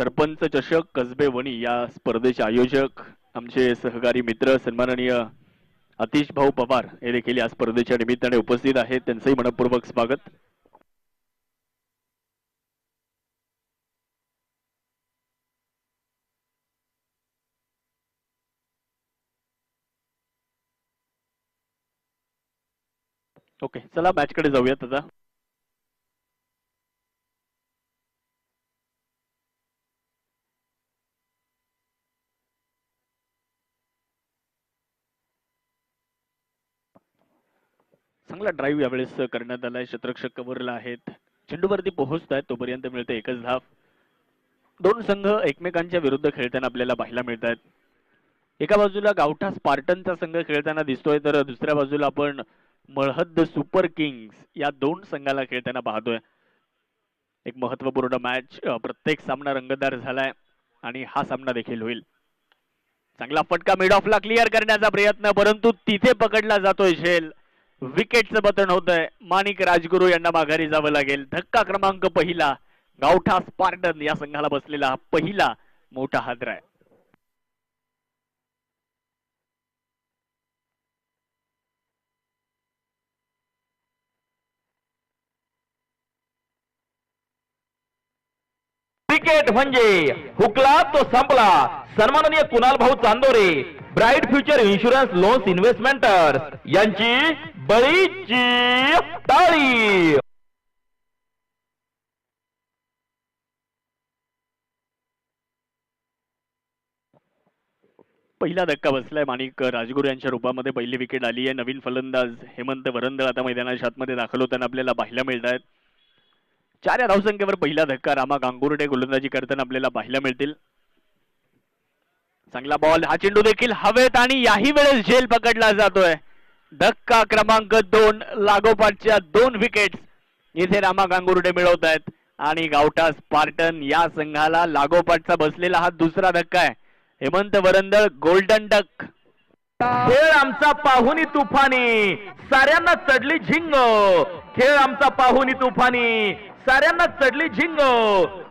सरपंच चषक कसबे वणी या स्पर्धेचे आयोजक आमचे सहकारी मित्र सन्माननीय अतिश भाऊ पवार हे देखील या स्पर्धेच्या निमित्ताने उपस्थित आहेत. त्यांचंही मनपूर्वक स्वागत. ओके, चला मॅच कडे जाऊयात आता. चांगला ड्राईव्ह यावेळेस करण्यात आलाय. क्षेत्ररक्षक कव्हरला आहेत, चेंडूवरती पोहोचत आहेत तोपर्यंत मिळते एकच धाव. दोन संघ एकमेकांच्या विरुद्ध खेळताना आपल्याला पाहायला मिळत आहेत. एका बाजूला गावठा स्पार्टनचा संघ खेळताना दिसतोय तर दुसऱ्या बाजूला आपण मळहद्द सुपर किंग्स या दोन संघाला खेळताना पाहतोय. एक महत्वपूर्ण मॅच, प्रत्येक सामना रंगतदार झालाय आणि हा सामना देखील होईल. चांगला फटका मिड ऑफला क्लिअर करण्याचा प्रयत्न, परंतु तिथे पकडला जातोय झेल. विकेटचं पतन होतंय. माणिक राजगुरू यांना माघारी जावं लागेल. धक्का क्रमांक पहिला, गावठा स्पार्टन या संघाला बसलेला हा पहिला मोठा हादरा आहे. क्रिकेट म्हणजे हुकला तो संपला. सन्माननीय कुणाल भाऊ Chandore, bright future insurance loans इन्व्हेस्टमेंटर्स यांची बळीची टाळी. पहिला धक्का बसलाय. माणिक राजगुरू यांच्या रूपामध्ये पहिली विकेट आली आहे. नवीन फलंदाज हेमंत वरंदळ आता मैदानाच्या आतमध्ये दाखल होताना आपल्याला पाहायला मिळत आहेत. 4 या धावसंख्येवर पहिला धक्का. रामा गांगुर्डे गोलंदाजी करताना आपल्याला पाहायला मिळतील. चांगला बॉल, हा चेंडू देखील हवेत आणि याही वेळेस झेल पकडला जातोय. धक्का क्रमांक 2, लागोपाठच्या 2 विकेट्स इथे रामा गांगुर्डे मिळवत आहेत आणि गावठा स्पार्टन या संघाला लागोपाठचा बसलेला हा दुसरा धक्का आहे. Hemant Varandal golden duck. खेळ आमचा पाहुणी तुफानी, साऱ्यांना चढली झिंग. खेळ आमचा पाहुणी तुफानी, साऱ्यांना चढली झिंग.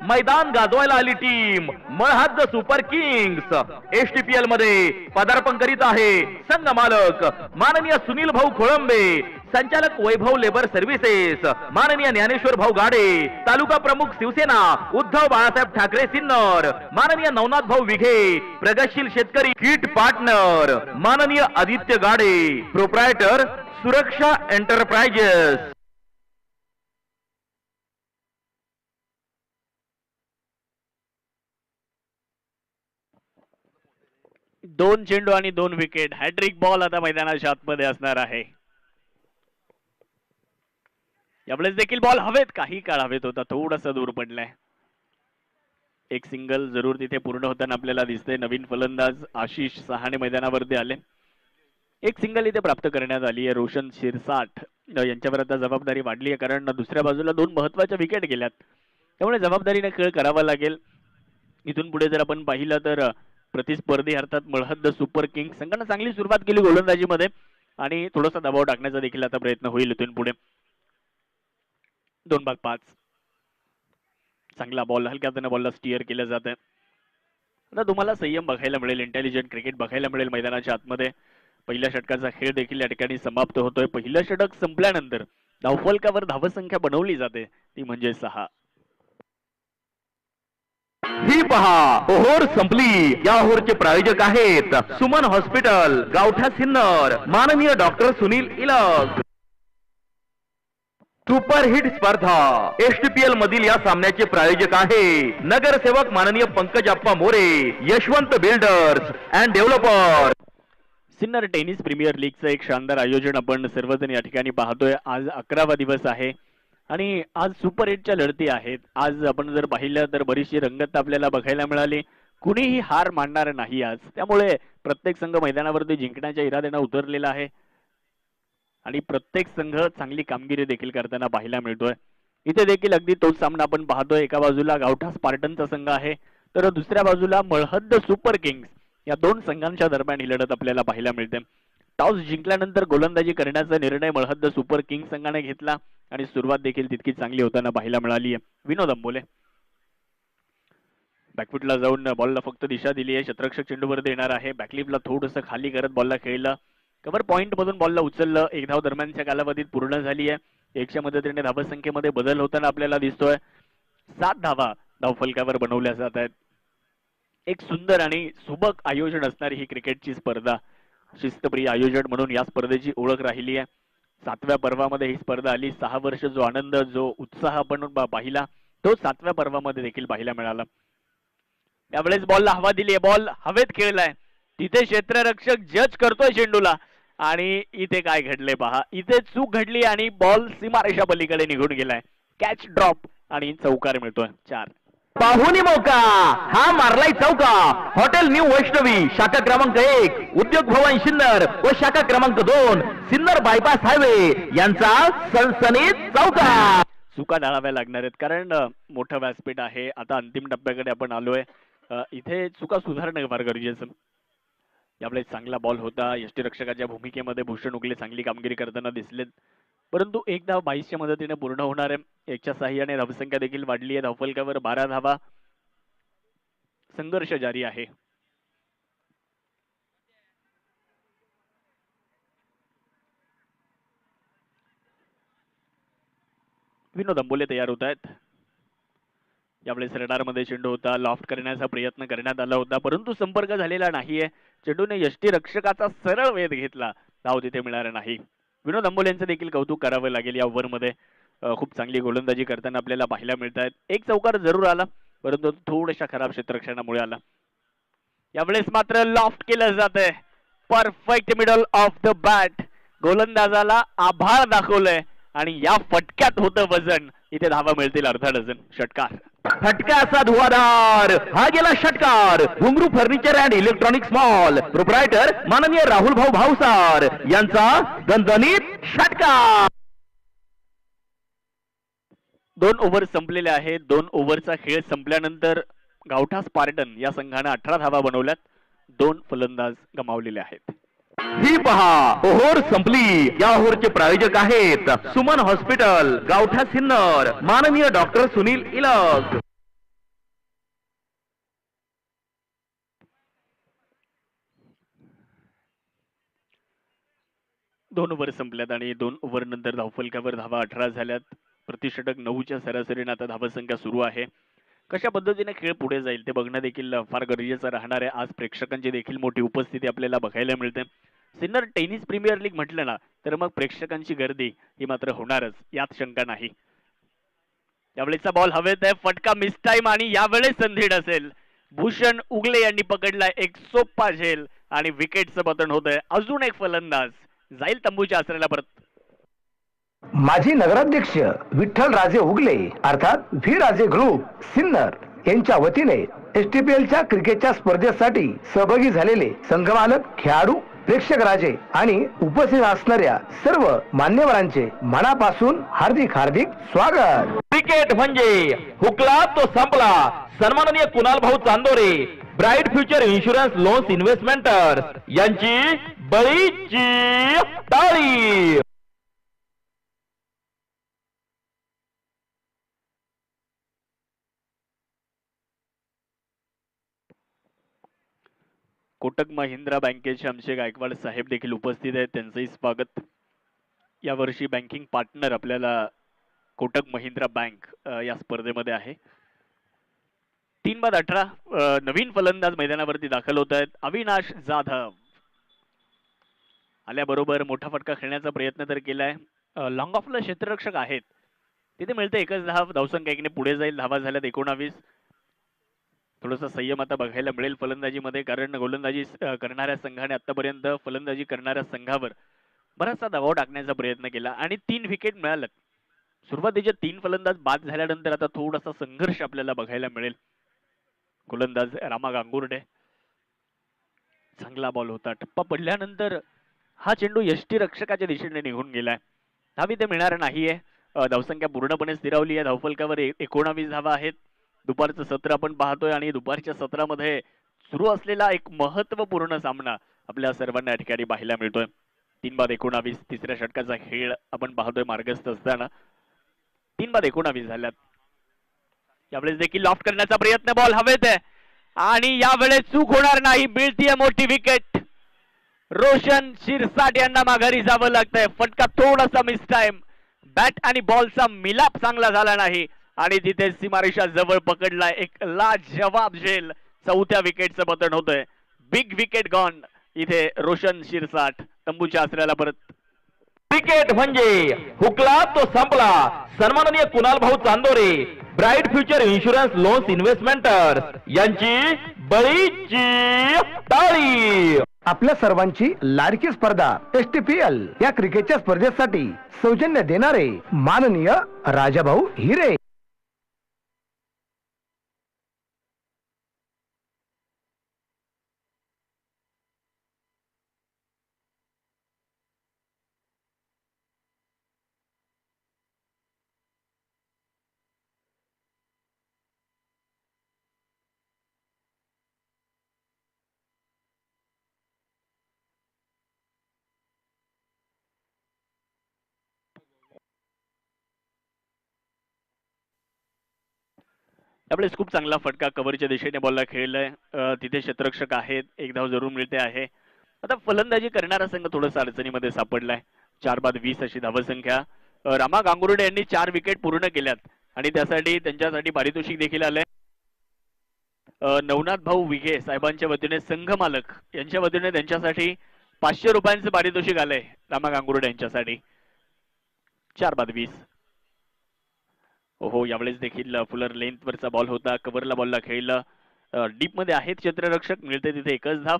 मैदान गाजवायला आली टीम मळहद्द सुपर किंग्स. एसटीपीएल मध्ये पदार्पण करीत आहे संघ मालक माननीय सुनील भाऊ खोळंबे, संचालक वैभव लेबर सर्व्हिसेस माननीय ज्ञानेश्वर भाऊ गाडे, तालुका प्रमुख शिवसेना उद्धव बाळासाहेब ठाकरे सिन्नर, माननीय नवनाथ भाऊ विघे, प्रगतशील शेतकरी किट पार्टनर माननीय आदित्य गाडे, प्रोप्रायटर सुरक्षा एंटरप्राइजेस. 2 चेंडू आणि 2 विकेट. हॅट्रिक बॉल आता मैदानाच्या आतमध्ये असणार आहे. यावेळेस देखील बॉल हवेत, काही काळ हवेत होता, थोडासा दूर पडलाय. एक सिंगल जरूर तिथे पूर्ण होताना आपल्याला दिसते. नवीन फलंदाज आशिष सहाणे मैदानावरती आले. एक सिंगल इथे प्राप्त करण्यात आली आहे. रोशन शिरसाट यांच्यावर आता जबाबदारी वाढली आहे, कारण दुसऱ्या बाजूला 2 महत्वाच्या विकेट गेल्यात. त्यामुळे जबाबदारीने खेळ करावा लागेल. इथून पुढे जर आपण पाहिलं तर प्रतिस्पर्धी अर्थात मळहद्द सुपर किंग्स संघाने चांगली सुरुवात केली गोलंदाजीमध्ये आणि थोडासा दबाव टाकण्याचा देखील आता प्रयत्न होईल इथून पुढे. 2/5. चांगला बॉल, हलक्या हाताने बॉलला स्टिअर केलं जात आहे. आता तुम्हाला संयम बघायला मिळेल, इंटेलिजंट क्रिकेट बघायला मिळेल मैदानाच्या आतमध्ये. पहिल्या षटकाचा खेळ देखील या ठिकाणी समाप्त होतोय. पहिलं षटक संपल्यानंतर धावफलकावर धावसंख्या बनवली जाते, ती म्हणजे 6. ही पहा ओहोर संपली. या ओहोरचे प्रायोजक आहेत सुमन हॉस्पिटल, गावठा सिन्नर, माननीय डॉक्टर सुनील इलग. सुपरहिट स्पर्धा एसटीपीएल मधील या सामन्याचे प्रायोजक आहे नगरसेवक माननीय Pankaj Appa More, Yashwant builders and developer. Sinnar tennis premier लीगचं एक शानदार आयोजन आपण सर्वजण या ठिकाणी पाहतोय. आज 11वा दिवस आहे आणि आज सुपर 8च्या लढती आहेत. आज आपण जर पाहिलं तर बरीचशी रंगत आपल्याला बघायला मिळाली. कुणीही हार मानणार नाही आज, त्यामुळे प्रत्येक संघ मैदानावरती जिंकण्याच्या इराद्याने उतरलेला आहे आणि प्रत्येक संघ चांगली कामगिरी देखील करताना पाहायला मिळतोय. इथे देखील अगदी तोच सामना आपण पाहतोय. एका बाजूला गावठा स्पार्टनचा संघ आहे तर दुसऱ्या बाजूला मळहद्द सुपर किंग्स. या 2 संघांच्या दरम्यान ही लढत आपल्याला पाहायला मिळते. टॉस जिंकल्यानंतर गोलंदाजी करण्याचा निर्णय मळहद्द सुपर किंग्स संघाने घेतला आणि सुरुवात देखील तितकी चांगली होताना पाहायला मिळाली आहे. विनोद अंबोले. बॅकफुटला जाऊन बॉलला फक्त दिशा दिली आहे. क्षेत्ररक्षक चेंडूवरती येणार आहे. बॅकलिपला थोडंसं खाली करत बॉलला खेळलं. कव्हर पॉइंट मधून बॉलला उचललं. एक धाव दरम्यानच्या कालावधीत पूर्ण झाली आहे. एकच्या मदतीने धावसंख्येमध्ये बदल होताना आपल्याला दिसतोय. 7 धावा धावफलकावर बनवल्या जात आहेत. एक सुंदर आणि सुबक आयोजन असणारी ही क्रिकेटची स्पर्धा. शिस्तप्रिय आयोजन म्हणून या स्पर्धेची ओळख राहिली आहे. 7व्या पर्वामध्ये ही स्पर्धा आली. 6 वर्ष जो आनंद जो उत्साह आपण पाहिला तो 7व्या पर्वामध्ये देखील पाहायला मिळाला. त्यावेळेस बॉलला हवा दिली आहे. बॉल हवेत खेळलाय. तिथे क्षेत्ररक्षक जज करतोय चेंडूला आणि इथे काय घडले पहा. इथे चूक घडली आणि बॉल सीमारेषा पलीकडे निघून गेलाय. कॅच ड्रॉप आणि चौकार मिळतोय. 4 पाहुणी मौका हा मारलाय चौका. हॉटेल न्यू वैष्णवी शाखा क्रमांक 1 उद्योग भवन सिन्नर व शाखा क्रमांक 2 सिन्नर बायपास हायवे यांचा सनसनीत चौका. चुका टाळाव्या लागणार आहेत कारण मोठं व्यासपीठ आहे. आता अंतिम टप्प्याकडे आपण आलोय. इथे चुका सुधारणं फार गरजेचं. यावेळेस चांगला बॉल होता. यष्टीरक्षकाच्या भूमिकेमध्ये भूषण उगले चांगली कामगिरी करताना दिसलेत. परंतु एक धाव 22च्या मदतीने पूर्ण होणार आहे. 1च्या साह्याने धावसंख्या देखील वाढली आहे. धावफलकावर 12 धावा. संघर्ष जारी आहे. विनोद अंबोले तयार होत आहेत. यावेळेस रडारमध्ये चेंडू होता. लॉफ्ट करण्याचा प्रयत्न करण्यात आला होता परंतु संपर्क झालेला नाहीये. चेंडूने यष्टीरक्षकाचा सरळ वेध घेतला. धाव तिथे मिळणार नाही. विनोद अंबोले यांचं देखील कौतुक करावं लागेल. या ओव्हरमध्ये खूप चांगली गोलंदाजी करताना आपल्याला पाहायला मिळत आहेत. एक चौकार जरूर आला परंतु थोड्याशा खराब क्षेत्ररक्षणामुळे आला. यावेळेस मात्र लॉफ्ट केलं जातंय. Perfect middle of the bat. गोलंदाजाला आभाळ दाखवलंय आणि या फटक्यात होतं वजन. इथे धावा मिळतील अर्धा डझन. षटकार. फटक्याचा धुवाधार हा गेला षटकार. घुंगरू furniture and electronics mall proprietor माननीय राहुल भाऊ भावसार यांचा दणदणीत षटकार. 2 ओव्हर संपलेले आहेत. 2 ओव्हरचा खेळ संपल्यानंतर गावठा स्पार्टन या संघाने 18 धावा बनवल्यात. 2 फलंदाज गमावलेले आहेत. ही पहा ओव्हर संपली. या ओव्हरचे प्रायोजक आहेत सुमन हॉस्पिटल गावठा सिन्नर माननीय डॉक्टर सुनील इलग. दोन ओव्हर संपल्यात आणि 2 ओव्हर नंतर धावफलकावर धावा 18 झाल्यात. प्रतिषटक 9च्या सरासरीने आता धावसंख्या सुरू आहे. कशा पद्धतीने खेळ पुढे जाईल ते बघणं देखील फार गरजेचं राहणार आहे. आज प्रेक्षकांची देखील मोठी उपस्थिती आपल्याला बघायला मिळते. सिन्नर टेनिस प्रीमियर लीग म्हटलं ना तर मग प्रेक्षकांची गर्दी ही मात्र होणारच यात शंका नाही. यावेळेचा बॉल हवेत आहे. फटका मिस टाइम आणि यावेळेस संधी असेल. भूषण उगले यांनी पकडलाय एक सोपा झेल आणि विकेटचं पतन होत आहे. अजून एक फलंदाज जाईल तंबूच्या आसऱ्याला परत. माजी नगराध्यक्ष विठ्ठल राजे उगले अर्थात व्ही राजे ग्रुप सिन्नर यांच्या वतीने एसटीपीएलच्या क्रिकेटच्या स्पर्धेसाठी सहभागी झालेले संघमालक, खेळाडू, प्रेक्षक राजे आणि उपस्थित असणाऱ्या सर्व मान्यवरांचे मनापासून हार्दिक स्वागत. क्रिकेट म्हणजे हुकला तो संपला. सन्माननीय कुणाल भाऊ Chandore bright future insurance loans इन्व्हेस्टमेंटर्स यांची बळीची टाळी. कोटक महिंद्रा बँकेचे आमचे गायकवाड साहेब देखील उपस्थित आहेत. त्यांचंही स्वागत. यावर्षी बँकिंग पार्टनर आपल्याला कोटक महिंद्रा बँक या स्पर्धेमध्ये आहे. 3/18 नवीन फलंदाज मैदानावरती दाखल होत आहेत. अविनाश जाधव आल्याबरोबर मोठा फटका खेळण्याचा प्रयत्न तर केलाय. लॉंग ऑफला क्षेत्ररक्षक आहेत. तिथे मिळते एकच धाव. धावसंख्या 1ने पुढे जाईल. धावा झाल्यात 19. थोडासा संयम आता बघायला मिळेल फलंदाजीमध्ये कारण गोलंदाजी करणाऱ्या संघाने आतापर्यंत फलंदाजी करणाऱ्या संघावर बराचसा दबाव टाकण्याचा प्रयत्न केला आणि 3 विकेट मिळाल्यात. सुरुवातीचे 3 फलंदाज बाद झाल्यानंतर आता थोडासा संघर्ष आपल्याला बघायला मिळेल. गोलंदाज रामा गांगुर्डे. चांगला बॉल होता. टप्पा पडल्यानंतर हा चेंडू यष्टीरक्षकाच्या दिशेने निघून गेलाय. धाव इथे मिळणार नाहीये. धावसंख्या पूर्णपणे स्थिरावली आहे. धावफलकावर 19 धावा आहेत. दुपारचं सत्र आपण पाहतोय आणि दुपारच्या सत्रामध्ये सुरू असलेला एक महत्वपूर्ण सामना आपल्या सर्वांना या ठिकाणी पाहायला मिळतोय. 3/19 तिसऱ्या षटकाचा खेळ आपण पाहतोय मार्गस्थ असताना. 3/19 झाल्यात. यावेळेस देखील लॉफ्ट करण्याचा प्रयत्न, बॉल हवेत आहे आणि यावेळेस चूक होणार नाही, मिळतीये मोठी विकेट. रोशन शिरसाट यांना माघारी जावं लागतंय. फटका थोडासा मिस टाइम, बॅट आणि बॉलचा मिलाप चांगला झाला नाही आणि तिथे सीमारेषा जवळ पकडलाय. एक लाजवाब झेल. चौथ्या विकेटचं पतन होतंय. Big wicket gone. इथे रोशन शिरसाट तंबूच्या आसऱ्याला परत. क्रिकेट म्हणजे हुकला तो संपला. सन्माननीय कुणाल भाऊ Chandore, bright future insurance loans इन्व्हेस्टमेंटर्स यांची बळीची टाळी. आपल्या सर्वांची लाडकी स्पर्धा STPL या क्रिकेटच्या स्पर्धेसाठी सौजन्य देणारे माननीय राजाभाऊ हिरे. त्यावेळेस खूप चांगला फटका कव्हरच्या दिशेने बॉलला खेळलाय. तिथे क्षेत्ररक्षक आहेत. एक धाव जरूर मिळते आहे. आता फलंदाजी करणारा संघ थोडासा अडचणीमध्ये सापडलाय. 4 बाद 20 अशी धावसंख्या. रामा गांगुर्डे यांनी 4 विकेट पूर्ण केल्यात आणि त्यासाठी त्यांच्यासाठी पारितोषिक देखील आलंय. नवनाथ भाऊ विघे साहेबांच्या वतीने संघ मालक यांच्या वतीने त्यांच्यासाठी 500 रुपयांचं पारितोषिक आलंय रामा गांगुर्डे यांच्यासाठी. 4 बाद 20. हो, यावेळेस देखील फुलर लेंथ वरचा बॉल होता. कव्हरला बॉलला खेळलं. डीप मध्ये आहेत क्षेत्ररक्षक. मिळते तिथे एकच धाव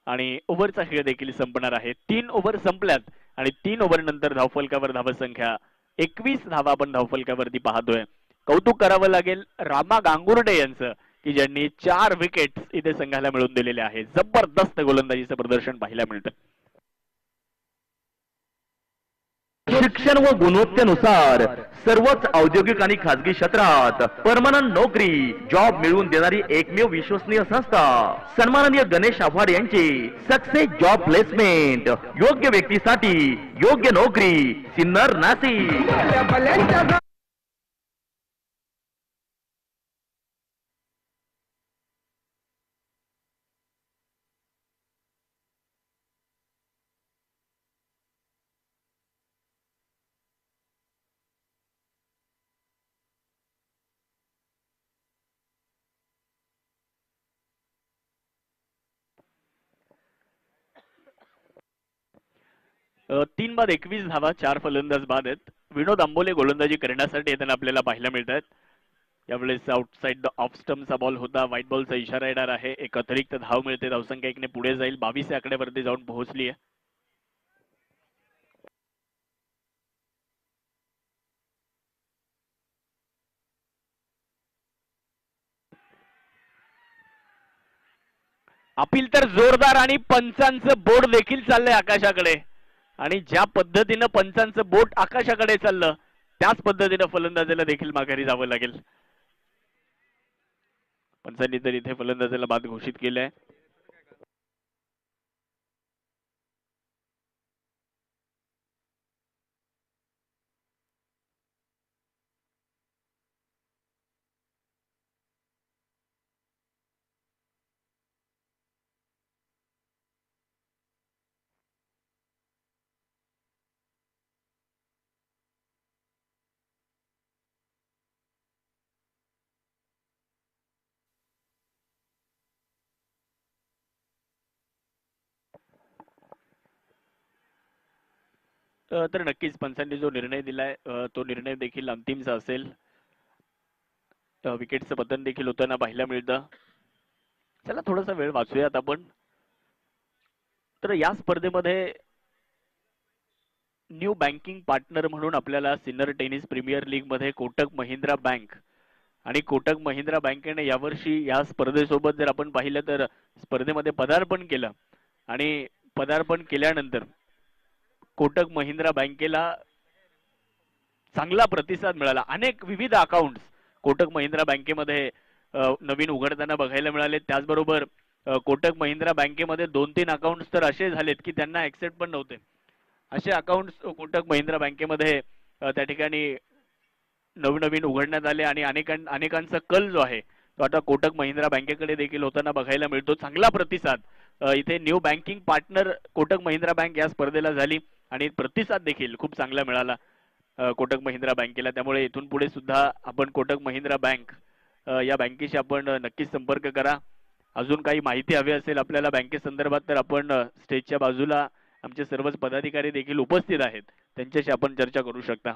आणि ओव्हरचा खेळ देखील संपणार आहे. 3 ओव्हर संपल्यात आणि 3 ओव्हर नंतर धावफलकावर धावसंख्या 21 धावा आपण धावफलकावरती पाहतोय. कौतुक करावं लागेल रामा गांगुर्डे यांचं की ज्यांनी 4 विकेट इथे संघाला मिळवून दिलेले आहे. जबरदस्त गोलंदाजीचं प्रदर्शन पाहायला मिळतं. शिक्षण व गुणवत्तेनुसार सर्वच औद्योगिक आणि खाजगी क्षेत्रात परमनंट नोकरी जॉब मिळवून देणारी एकमेव विश्वसनीय संस्था सन्माननीय गणेश आव्हाड यांची सक्सेस जॉब प्लेसमेंट. योग्य व्यक्तीसाठी योग्य नोकरी. सिन्नर नाशिक. तीन बाद 21 धावा. 4 फलंदाज बाद आहेत. विनोद आंबोले गोलंदाजी करण्यासाठी येताना आपल्याला पाहायला मिळतात. यावेळेस आउटसाइड द ऑफ स्टंपचा बॉल होता. व्हाईट बॉलचा इशारा येणार आहे. एक अतिरिक्त धाव मिळते. धावसंख्या 1 ने पुढे जाईल. 22 या आकड्यावरती जाऊन पोहोचली आहे. अपील तर जोरदार आणि पंचांचं बोट देखील चाललंय आकाशाकडे आणि ज्या पद्धतीनं पंचांचं बोट आकाशाकडे चाललं त्याच पद्धतीनं फलंदाजाला देखील माघारी जावं लागेल. पंचांनी तर इथे फलंदाजाला बाद घोषित केलंय. तर नक्कीच पंचांनी जो निर्णय दिलाय तो निर्णय देखील अंतिमचा असेल. विकेटचं पतन देखील होताना पाहायला मिळतं. चला थोडासा वेळ वाचूयात आपण. तर या स्पर्धेमध्ये न्यू बँकिंग पार्टनर म्हणून आपल्याला सिन्नर टेनिस प्रीमियर लीग मध्ये कोटक महिंद्रा बँक आणि कोटक महिंद्रा बँकेने यावर्षी या स्पर्धेसोबत जर आपण पाहिलं तर स्पर्धेमध्ये पदार्पण केलं आणि पदार्पण केल्यानंतर कोटक महिंद्रा बँकेला चांगला प्रतिसाद मिळाला. अनेक विविध अकाउंट्स कोटक महिंद्रा बँकेमध्ये नवीन उघडताना बघायला मिळाले. त्याचबरोबर कोटक महिंद्रा बँकेमध्ये 2-3 अकाउंट्स तर असे झालेत की त्यांना ऍक्सेप्ट पण नव्हते. असे अकाउंट्स कोटक महिंद्रा बँकेमध्ये त्या ठिकाणी नवनवीन उघडण्यात आले आणि अनेकांचा कल जो आहे तो आता कोटक महिंद्रा बँकेकडे देखील होताना बघायला मिळतो. चांगला प्रतिसाद इथे new banking partner Kotak Mahindra bank या स्पर्धेला झाली आणि प्रतिसाद देखील खूप चांगला मिळाला कोटक महिंद्रा बँकेला. त्यामुळे इथून पुढे सुद्धा आपण कोटक महिंद्रा बँक या बँकेशी आपण नक्कीच संपर्क करा. अजून काही माहिती हवी असेल आपल्याला बँकेसंदर्भात तर आपण स्टेजच्या बाजूला आमचे सर्वच पदाधिकारी देखील उपस्थित आहेत, त्यांच्याशी आपण चर्चा करू शकता.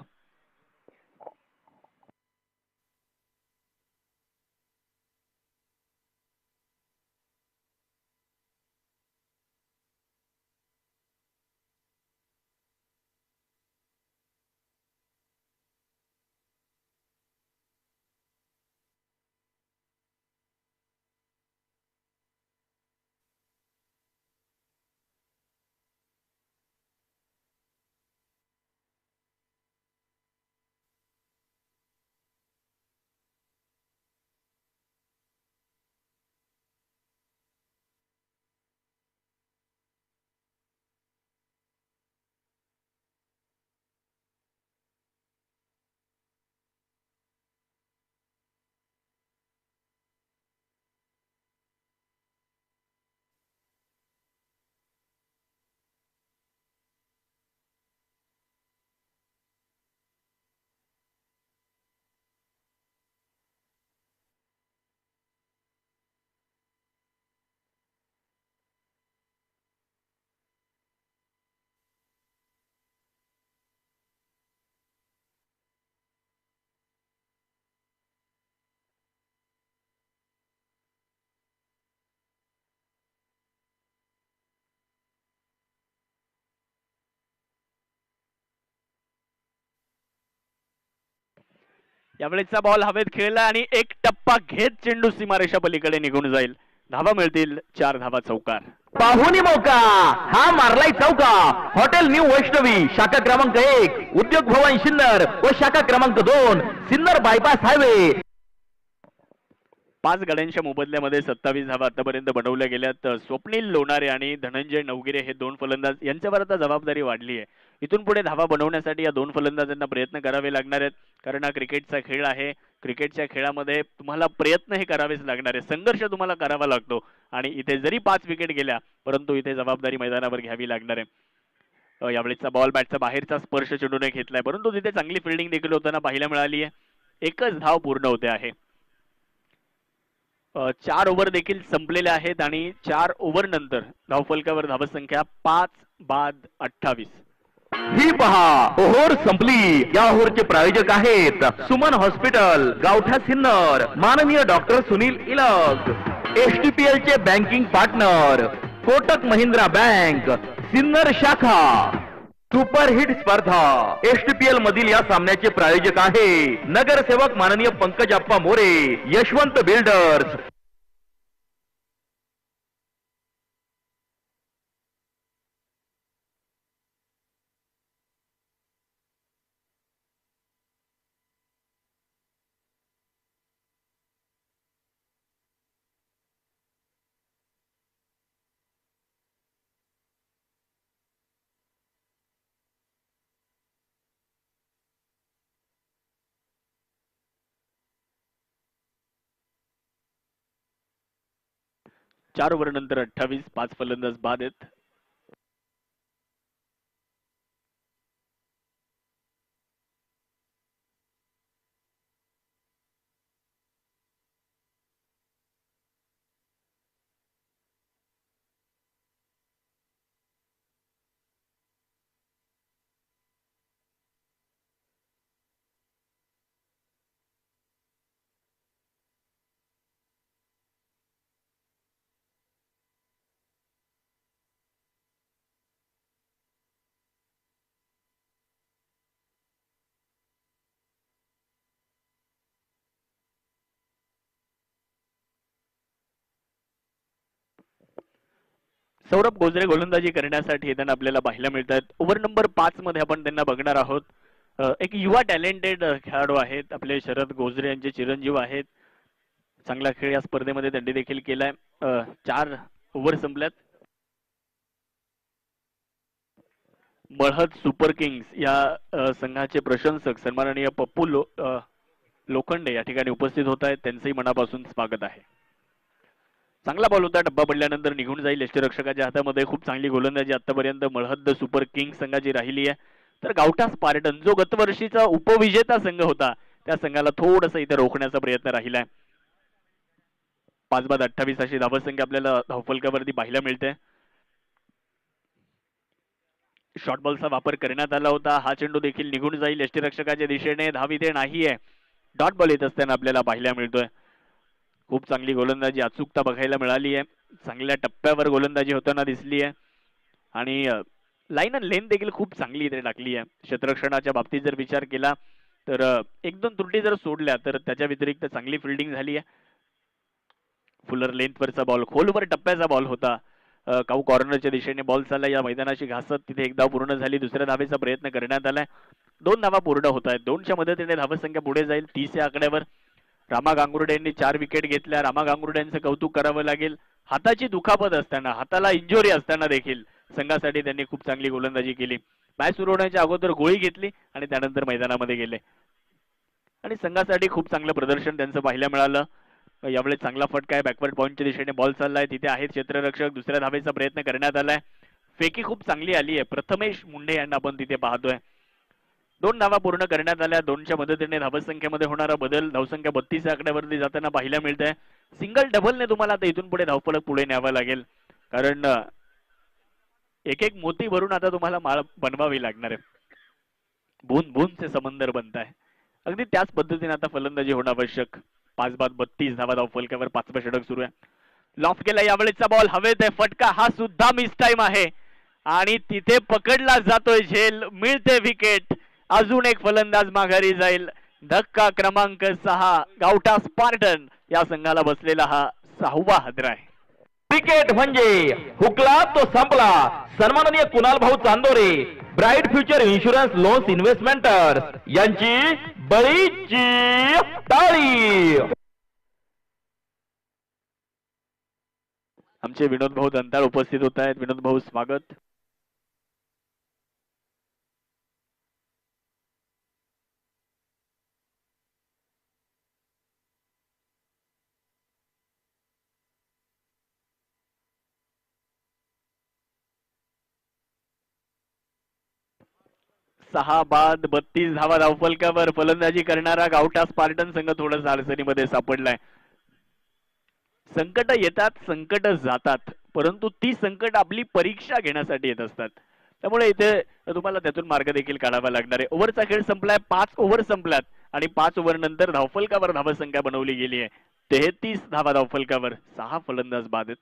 यावेळेचा बॉल हवेत खेळला आणि एक टप्पा घेत चेंडू सीमारेषा पलीकडे निघून जाईल. धावा मिळतील 4 धावा चौकार. पाहुणी मौका हा मारलाय चौका. हॉटेल न्यू वैष्णवी शाखा क्रमांक 1 उद्योग भवन सिन्नर व शाखा क्रमांक 2 सिन्नर बायपास हायवे. 5 गड्यांच्या मोबदल्यामध्ये 27 धावा आतापर्यंत बनवल्या गेल्यात. स्वप्नील लोणारे आणि धनंजय नवगिरे हे 2 फलंदाज यांच्यावर आता जबाबदारी वाढली आहे. इथून पुढे धावा बनवण्यासाठी या 2 फलंदाजांना प्रयत्न करावे लागणार आहेत, कारण हा क्रिकेटचा खेळ आहे. क्रिकेटच्या खेळामध्ये तुम्हाला प्रयत्न हे करावेच लागणार आहे, संघर्ष तुम्हाला करावा लागतो आणि इथे जरी 5 विकेट गेल्या परंतु इथे जबाबदारी मैदानावर घ्यावी लागणार आहे. यावेळेचा बॉल बॅटचा बाहेरचा स्पर्श चेंडूने घेतलाय, परंतु तिथे चांगली फिल्डिंग देखील होताना पाहायला मिळाली आहे. एकच धाव पूर्ण होते आहे. 4 ओव्हर देखील संपलेल्या आहेत आणि 4 ओव्हर नंतर धावफलकावर धावसंख्या 5 बाद 28. ही पहा ओव्हर संपली. या ओव्हरचे प्रायोजक आहेत सुमन हॉस्पिटल गावठा सिन्नर, माननीय डॉक्टर सुनील इलग. एसटीपीएल चे banking partner Kotak Mahindra bank Sinnar शाखा. सुपरहिट स्पर्धा एसटीपीएल मधील या सामन्याचे प्रायोजक आहे नगरसेवक माननीय पंकजाप्पा मोरे, यशवंत बिल्डर्स. चार ओव्हर नंतर 28, 5 फलंदाज बाद आहेत. सौरभ गोजरे गोलंदाजी करण्यासाठी येताना आपल्याला पाहायला मिळतात. ओव्हर नंबर 5 मध्ये आपण त्यांना बघणार आहोत. एक युवा टॅलेंटेड खेळाडू आहेत आपले शरद गोजरे यांचे चिरंजीव आहेत. चांगला खेळ या स्पर्धेमध्ये त्यांनी देखील केलाय. 4 ओव्हर संपल्यात. मळहद सुपर किंग्स या संघाचे प्रशंसक सन्माननीय लोखंडे या ठिकाणी उपस्थित होत आहेत, त्यांचंही मनापासून स्वागत आहे. चांगला बॉल होता, डब्बा पडल्यानंतर निघून जाईल यष्टीरक्षकाच्या हातामध्ये. खूप चांगली गोलंदाजी आतापर्यंत मळहद्द सुपर किंग संघाची राहिली आहे. तर गावठा स्पार्टन जो गतवर्षीचा उपविजेता संघ होता त्या संघाला थोडंसं इथे रोखण्याचा प्रयत्न राहिलाय. 5 बाद 28 अशी धावसंख्या आपल्याला धावफलकावरती पाहायला मिळते. शॉर्ट बॉलचा वापर करण्यात आला होता. हा चेंडू देखील निघून जाईल यष्टीरक्षकाच्या दिशेने. धाव इथे नाहीये, डॉट बॉल येत असताना आपल्याला पाहायला मिळतोय. खूप चांगली गोलंदाजी अचूकता बघायला मिळाली आहे. चांगल्या टप्प्यावर गोलंदाजी होताना दिसली आहे आणि लाईन अँड लेंथ देखील खूप चांगली इथे टाकली आहे. क्षेत्ररक्षणाच्या बाबतीत जर विचार केला तर 1-2 त्रुटी जर सोडल्या तर त्याच्या व्यतिरिक्त चांगली फिल्डिंग झाली आहे. फुलर लेंथवरचा बॉल, खोलवर टप्प्याचा बॉल होता. काऊ कॉर्नरच्या दिशेने बॉल चालला. या मैदानाची घासत तिथे एक धाव पूर्ण झाली. दुसऱ्या धावेचा प्रयत्न करण्यात आलाय. 2 धावा पूर्ण होत आहेत. 2च्या मदतीने धावसंख्या पुढे जाईल 30 या आकड्यावर. रामा गांगुर्डे यांनी 4 विकेट घेतल्या. रामा गांगुर्डे यांचं कौतुक करावं लागेल. हाताची दुखापत असताना, हाताला इंजुरी असताना देखील संघासाठी त्यांनी खूप चांगली गोलंदाजी केली. मॅच सुरू होण्याच्या अगोदर गोळी घेतली आणि त्यानंतर मैदानामध्ये गेले आणि संघासाठी खूप चांगलं प्रदर्शन त्यांचं पाहायला मिळालं. यावेळेस चांगला फटका आहे. बॅकवर्ड पॉईंटच्या दिशेने बॉल चाललाय. तिथे आहेत क्षेत्ररक्षक. दुसऱ्या धावेचा प्रयत्न करण्यात आलाय. फेकी खूप चांगली आली आहे. प्रथमेश मुंडे यांना आपण तिथे पाहतोय. 2 धावा पूर्ण करण्यात आल्या. 2च्या मदतीने धावसंख्येमध्ये होणारा बदल, धावसंख्या 32 या आकड्यावरती जाताना पाहायला मिळतंय. सिंगल डबलने तुम्हाला आता इथून पुढे धावफलक पुढे न्यावं लागेल, कारण एक एक मोती भरून आता तुम्हाला माळ बनवावी लागणार आहे. बूंद बूंद से समंदर बनता है. अगदी त्याच पद्धतीने आता फलंदाजी होणं आवश्यक. 5 बाद 32 धावा धावफलकावर 5वं षटक सुरू आहे. लॉफ्ट केला यावेळेचा बॉल हवेत आहे. फटका हा सुद्धा मिस टाइम आहे आणि तिथे पकडला जातोय झेल. मिळते विकेट. अजून एक फलंदाज माघारी जाईल. धक्का क्रमांक 6 गावठा स्पार्टन या संघाला बसलेला हा 6वा हादरा आहे. क्रिकेट म्हणजे हुकला तो संपला. सन्माननीय कुणाल भाऊ Chandore, bright future insurance loans इन्व्हेस्टमेंटर्स यांची बळीची टाळी. आमचे विनोद भाऊ दंताळ उपस्थित होत आहेत. विनोद भाऊ स्वागत. सहा बाद 32 धावा धावफलकावर फलंदाजी करणारा गावठा स्पार्टन संघ थोडंसं अडचणीमध्ये सापडलाय. संकट येतात, संकट जातात, परंतु ती संकट आपली परीक्षा घेण्यासाठी येत असतात. त्यामुळे इथे तुम्हाला त्यातून मार्ग देखील काढावा लागणार आहे. ओव्हरचा खेळ संपलाय. 5 ओव्हर संपल्यात आणि 5 ओव्हर नंतर धावफलकावर धावसंख्या बनवली गेली आहे 33 धावा धावफलकावर. 6 फलंदाज बाद आहेत.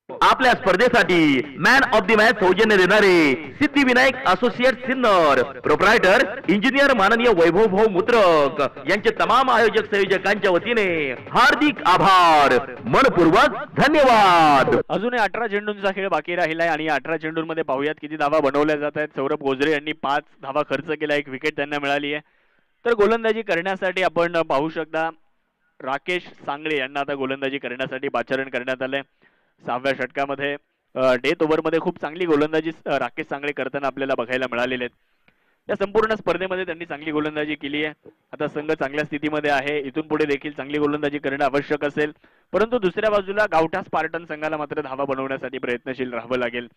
आपल्या स्पर्धेसाठी मॅन ऑफ द मॅच सौजन्य देणारे Siddhivinayak associate Sinnar, proprietor engineer माननीय वैभव भाऊ मुत्रक यांचे तमाम आयोजक संयोजकांच्या वतीने हार्दिक आभार, मनपूर्वक धन्यवाद. अजूनही 18 चेंडूंचा खेळ बाकी राहिलाय आणि 18 चेंडूंमध्ये पाहूयात किती धावा बनवल्या जात आहेत. सौरभ गोजरे यांनी 5 धावा खर्च केला. 1 विकेट त्यांना मिळाली आहे. तर गोलंदाजी करण्यासाठी आपण पाहू शकता राकेश सांगळे यांना आता गोलंदाजी करण्यासाठी पाचारण करण्यात आलंय. 6व्या षटकामध्ये डेथ ओव्हरमध्ये खूप चांगली गोलंदाजी राकेश सांगळे करताना आपल्याला बघायला मिळालेले आहेत. या संपूर्ण स्पर्धेमध्ये त्यांनी चांगली गोलंदाजी केली आहे. आता संघ चांगल्या स्थितीमध्ये आहे. इथून पुढे देखील चांगली गोलंदाजी करणं आवश्यक असेल, परंतु दुसऱ्या बाजूला गावठा स्पार्टन संघाला मात्र धावा बनवण्यासाठी प्रयत्नशील राहावं लागेल.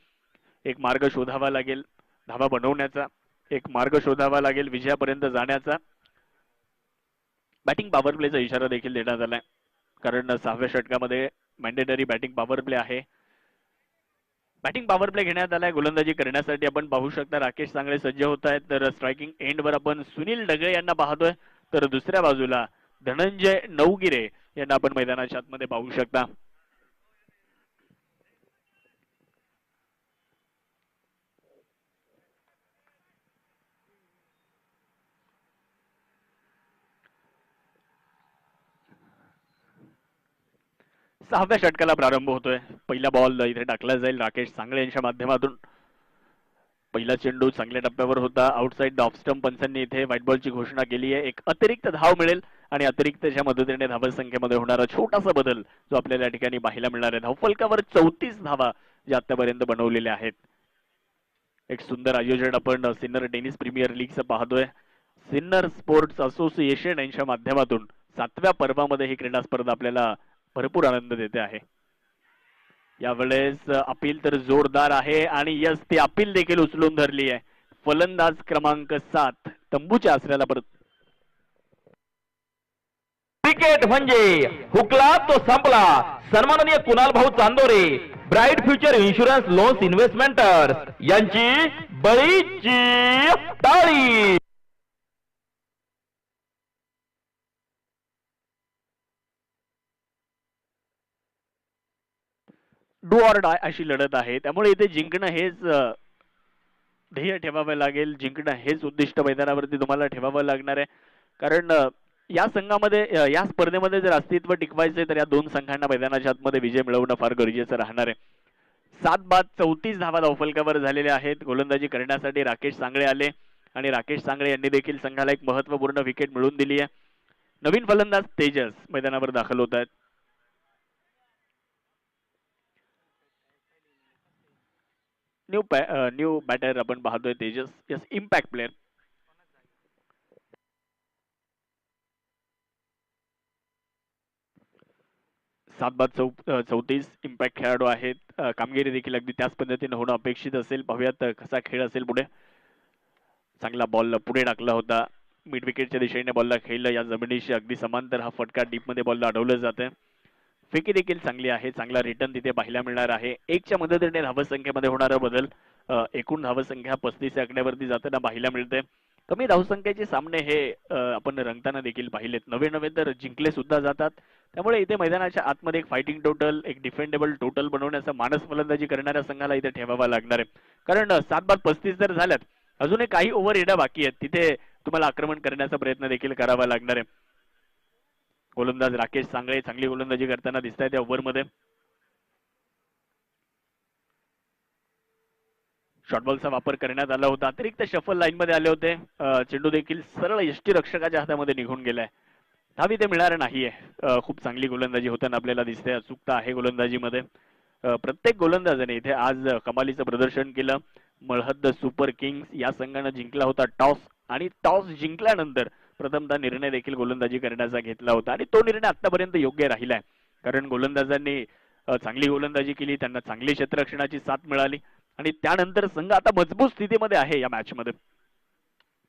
एक मार्ग शोधावा लागेल धावा बनवण्याचा, एक मार्ग शोधावा लागेल विजयापर्यंत जाण्याचा. बॅटिंग पॉवर प्लेचा इशारा देखील देण्यात आलाय, कारण 6व्या षटकामध्ये मॅन्डेटरी बॅटिंग पॉवर प्ले आहे. बॅटिंग पॉवर प्ले घेण्यात आलाय. गोलंदाजी करण्यासाठी आपण पाहू शकता राकेश सांगळे सज्ज होत आहेत. तर स्ट्रायकिंग एंडवर आपण सुनील ढगळे यांना पाहतोय. तर दुसऱ्या बाजूला धनंजय नवगिरे यांना आपण मैदानाच्या आतमध्ये पाहू शकता. सहाव्या षटकाला प्रारंभ होतोय. पहिला बॉल इथे टाकला जाईल राकेश सांगळे यांच्या माध्यमातून. पहिला चेंडू चांगल्या टप्प्यावर होता. आउटसाइड ऑफ स्टंप पंचांनी इथे व्हाईट बॉलची घोषणा केली आहे. एक अतिरिक्त धाव मिळेल आणि अतिरिक्तच्या मदतीने धावसंख्येमध्ये होणारा छोटासा बदल जो आपल्याला या ठिकाणी पाहायला मिळणार आहे. धावफलकावर 34 धावा ज्या आतापर्यंत बनवलेल्या आहेत. एक सुंदर आयोजन आपण सिन्नर टेनिस प्रीमियर लीगचं पाहतोय. सिन्नर स्पोर्ट्स असोसिएशन यांच्या माध्यमातून 7व्या पर्वामध्ये ही क्रीडा स्पर्धा आपल्याला भरपूर आनंद देते आहे. यावेळेस अपील तर जोरदार आहे आणि यस ती अपील देखील उचलून धरली आहे. फलंदाज क्रमांक 7 तंबूच्या आसऱ्याला परत. क्रिकेट म्हणजे हुकला तो संपला. सन्माननीय कुणाल भाऊ Chandore, bright future insurance loans इन्व्हेस्टमेंटर्स यांची बळीची टाळी. डू ऑर डाय अशी लढत आहे, त्यामुळे इथे जिंकणं हेच ध्येय ठेवावं लागेल. जिंकणं हेच उद्दिष्ट मैदानावरती तुम्हाला ठेवावं लागणार आहे. कारण या संघामध्ये या स्पर्धेमध्ये जर अस्तित्व टिकवायचे तर या दोन संघांना मैदानाच्या आतमध्ये विजय मिळवणं फार गरजेचं राहणार आहे. 7 बाद 34 धावा धावफलकावर झालेल्या आहेत. गोलंदाजी करण्यासाठी राकेश सांगळे आले आणि राकेश सांगळे यांनी देखील संघाला एक महत्त्वपूर्ण विकेट मिळवून दिली आहे. नवीन फलंदाज तेजस मैदानावर दाखल होत आहेत. न्यू बॅटर आपण पाहतोय तेजस. Yes, impact player. सात बाद 34 इम्पॅक्ट खेळाडू आहेत. कामगिरी देखील अगदी त्याच पद्धतीने होणं अपेक्षित असेल. पाहूयात कसा खेळ असेल पुढे. चांगला बॉल पुढे टाकला होता. मिड विकेटच्या दिशेने बॉलला खेळलं. या जमिनीशी अगदी समांतर हा फटका डीप मध्ये बॉलला अडवलं जाते. फेकी देखील चांगली आहे. चांगला रिटर्न तिथे पाहायला मिळणार आहे. 1च्या मदतीने धावसंख्येमध्ये होणारा बदल एकूण धावसंख्या 35 आकड्यावरती जाताना पाहायला मिळते. कमी धावसंख्येचे सामने हे आपण रंगताना देखील पाहिलेत. नवे नवे तर जिंकले सुद्धा जातात. त्यामुळे इथे मैदानाच्या आतमध्ये एक फायटिंग टोटल, एक डिफेंडेबल टोटल बनवण्याचा मानस फलंदाजी करणाऱ्या संघाला इथे ठेवावा लागणार आहे. कारण 7 बाद 35 जर झाल्यात, अजूनही काही ओव्हर येणं बाकी आहेत. तिथे तुम्हाला आक्रमण करण्याचा प्रयत्न देखील करावा लागणार आहे. गोलंदाज राकेश सांगळे चांगली गोलंदाजी करताना दिसत आहेत त्या ओव्हरमध्ये. शॉर्टबॉलचा वापर करण्यात आला होता. अतिरिक्त शफल लाईन मध्ये आले होते. चेंडू देखील सरळ यष्टीरक्षकाच्या हातामध्ये निघून गेलाय. धावी ते मिळणार नाहीये. खूप चांगली गोलंदाजी होताना आपल्याला दिसते. अचूकता आहे गोलंदाजीमध्ये. प्रत्येक गोलंदाजाने इथे आज कमालीचं प्रदर्शन केलं. मळहद्द सुपर किंग्स या संघानं जिंकला होता टॉस आणि टॉस जिंकल्यानंतर प्रथमतः निर्णय देखील गोलंदाजी करण्याचा घेतला होता आणि तो निर्णय आतापर्यंत योग्य राहिलाय. कारण गोलंदाजांनी चांगली गोलंदाजी केली. त्यांना चांगली क्षेत्ररक्षणाची साथ मिळाली आणि त्यानंतर संघ आता मजबूत स्थितीमध्ये आहे या मॅच मध्ये.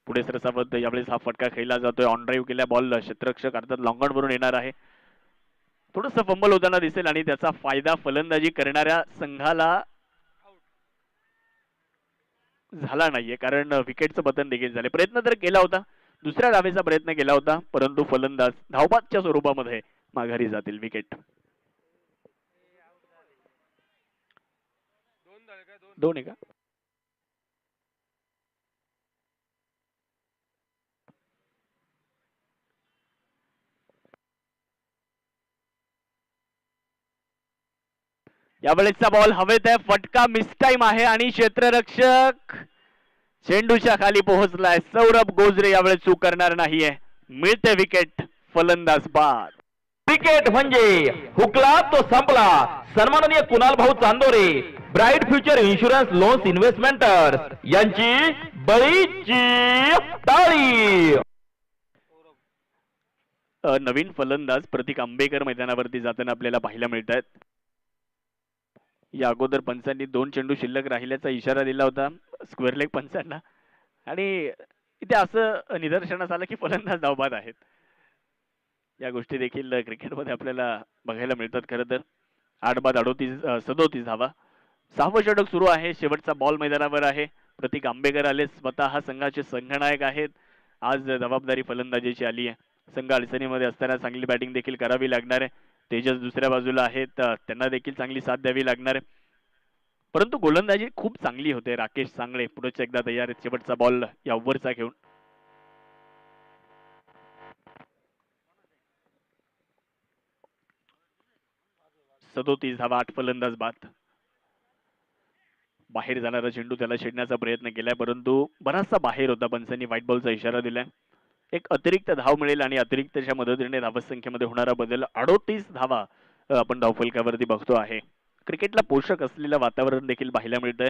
पुढे सरसावत यावेळेस हा फटका खेळला जातोय. ऑन ड्राईव्ह केल्या बॉल क्षेत्ररक्षक अर्थात लॉंगॉन वरून येणार आहे. थोडंसं फंबल होताना दिसेल आणि त्याचा फायदा फलंदाजी करणाऱ्या संघाला झाला नाहीये. कारण विकेटचं पतन देखील झाले. प्रयत्न तर केला होता. दुसऱ्या धावेचा प्रयत्न केला होता परंतु फलंदाज धावबादच्या स्वरूपामध्ये माघारी जातील. विकेट 2 आहे का? यावेळेसचा बॉल हवेत आहे. फटका मिसटाईम आहे आणि क्षेत्ररक्षक चेंडूच्या खाली पोहोचलाय. सौरभ गोजरे यावेळेस चूक करणार नाहीये. मिळते विकेट. फलंदाज बाद. क्रिकेट म्हणजे हुकला तो संपला. सन्माननीय कुणाल भाऊ Chandore, bright future insurance loans इन्व्हेस्टमेंटर्स यांची बळीची टाळी. नवीन फलंदाज प्रतीक आंबेकर मैदानावरती जाताना आपल्याला पाहायला मिळत आहेत. या अगोदर पंचांनी 2 चेंडू शिल्लक राहिल्याचा इशारा दिला होता स्क्वेअर लेग पंचांना आणि इथे असं निदर्शनास आलं की फलंदाज धावबाद आहेत. या गोष्टी देखील क्रिकेटमध्ये आपल्याला बघायला मिळतात. खरं तर 8 बाद 37 धावा. 6वं षटक सुरू आहे. शेवटचा बॉल मैदानावर आहे. प्रतीक आंबेकर आले. स्वतः संघाचे संघनायक आहेत. आज जबाबदारी फलंदाजीची आली आहे. संघ अडचणीमध्ये असताना चांगली बॅटिंग देखील करावी लागणार आहे. तेजस दुसऱ्या बाजूला आहेत. त्यांना देखील चांगली साथ द्यावी लागणार आहे. परंतु गोलंदाजी खूप चांगली होते. राकेश सांगळे पुढच्या एकदा तयार आहेत. शेवटचा बॉल या ओव्हरचा घेऊन. सदोतीस धावा 8 फलंदाज बाद. बाहेर जाणारा चेंडू त्याला छेडण्याचा प्रयत्न केलाय परंतु बराचसा बाहेर होता. पंचांनी व्हाईट बॉलचा इशारा दिलाय. एक अतिरिक्त धाव मिळेल आणि अतिरिक्तच्या मदतीने धावसंख्येमध्ये होणारा बदल 38 धावा आपण धावफलकावरती बघतो आहे. क्रिकेटला पोषक असलेलं वातावरण देखील पाहायला मिळतंय.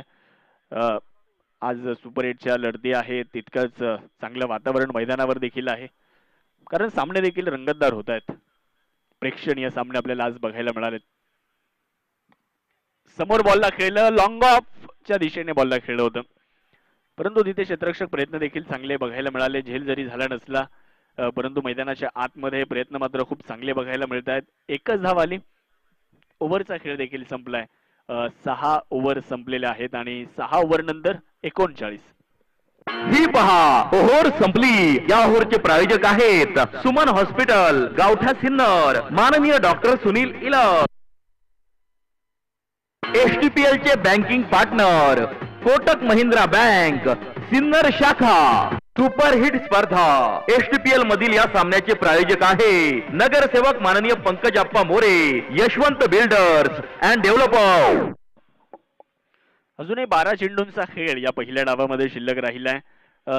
आज सुपर 8च्या लढती आहेत, तितकंच चांगलं वातावरण मैदानावर देखील आहे, कारण सामने देखील रंगतदार होत आहेत. प्रेक्षणीय सामने आपल्याला आज बघायला मिळाले. समोर बॉलला खेळलं, लॉंग ऑफच्या दिशेने बॉलला खेळलं होतं, परंतु तिथे क्षेत्ररक्षक प्रयत्न देखील चांगले बघायला मिळाले. झेल जरी झाला नसला परंतु मैदानाच्या आतमध्ये प्रयत्न मात्र खूप चांगले बघायला मिळत आहेत. एकच धाव आली. ओव्हरचा खेळ देखील संपलाय. 6 ओव्हर संपलेले आहेत आणि 6 ओव्हर नंतर 39. ही पहा ओव्हर संपली. या ओव्हरचे प्रायोजक आहेत सुमन हॉस्पिटल, गावठा सिन्नर, माननीय डॉक्टर सुनील इलक. एसटीपीएल चे banking partner Kotak Mahindra bank, Sinnar शाखा. सुपरहिट स्पर्धा एसटीपीएल मधील या सामन्याचे प्रायोजक आहे नगरसेवक माननीय Pankaj Appa More, Yashwant builders and developer. अजूनही 12 चेंडूंचा खेळ या पहिल्या डावामध्ये शिल्लक राहिलाय.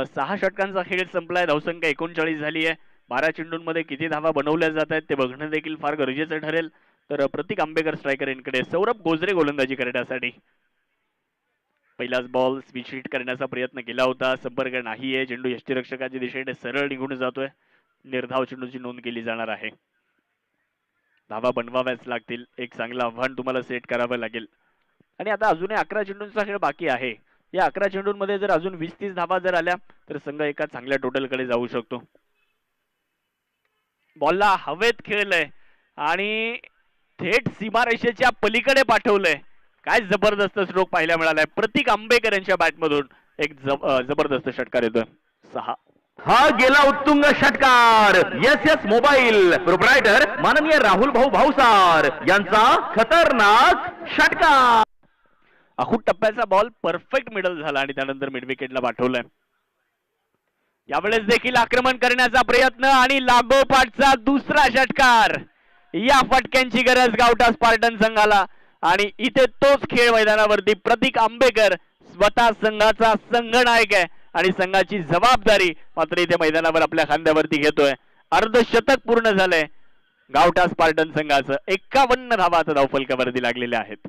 6 षटकांचा खेळ संपलाय. धावसंख्या 39 झाली आहे. 12 चेंडूंमध्ये किती धावा बनवल्या जात आहेत ते बघणं देखील फार गरजेचं ठरेल. तर प्रतीक आंबेकर स्ट्रायकर यांकडे, सौरभ गोजरे गोलंदाजी करण्यासाठी. पहिलाच बॉल स्विच हिट करण्याचा प्रयत्न केला होता, संपर्क नाहीये. चेंडू यष्टीरक्षकाच्या दिशेने सरळ निघून जातोय. निर्धाव चेंडूची नोंद केली जाणार आहे. धावा बनवाव्याच लागतील. एक चांगलं आव्हान तुम्हाला सेट करावं लागेल. आणि आता अजूनही 11 चेंडूंचा खेळ बाकी आहे. या 11 चेंडूंमध्ये जर अजून 20-30 धावा जर आल्या तर संघ एका चांगल्या टोटलकडे जाऊ शकतो. बॉलला हवेत खेळलंय आणि थेट सीमारेषेच्या पलीकडे पाठवलंय. काय जबरदस्त स्ट्रोक पाहायला मिळालाय. प्रतीक आंबेकर यांच्या बॅटमधून एक जबरदस्त षटकार येतोय. 6. हा गेला उत्तुंग षटकार. एस मोबाईल प्रोप्रायटर माननीय राहुल भाऊ भाऊसार यांचा खतरनाक षटकार. आखूड टप्प्याचा बॉल परफेक्ट मिडल झाला आणि त्यानंतर मिड विकेटला पाठवलंय. यावेळेस देखील आक्रमण करण्याचा प्रयत्न आणि लागोपाठचा दुसरा षटकार. या फटक्यांची गरज गावठा स्पार्टन संघाला आणि इथे तोच खेळ मैदानावरती. प्रतीक आंबेकर स्वतः संघाचा संघनायक आहे आणि संघाची जबाबदारी मात्र इथे मैदानावर आपल्या खांद्यावरती घेतोय. अर्धशतक पूर्ण झालंय गावठा स्पार्टन संघाचं. 51 धावा आता धावफलकावरती लागलेल्या आहेत.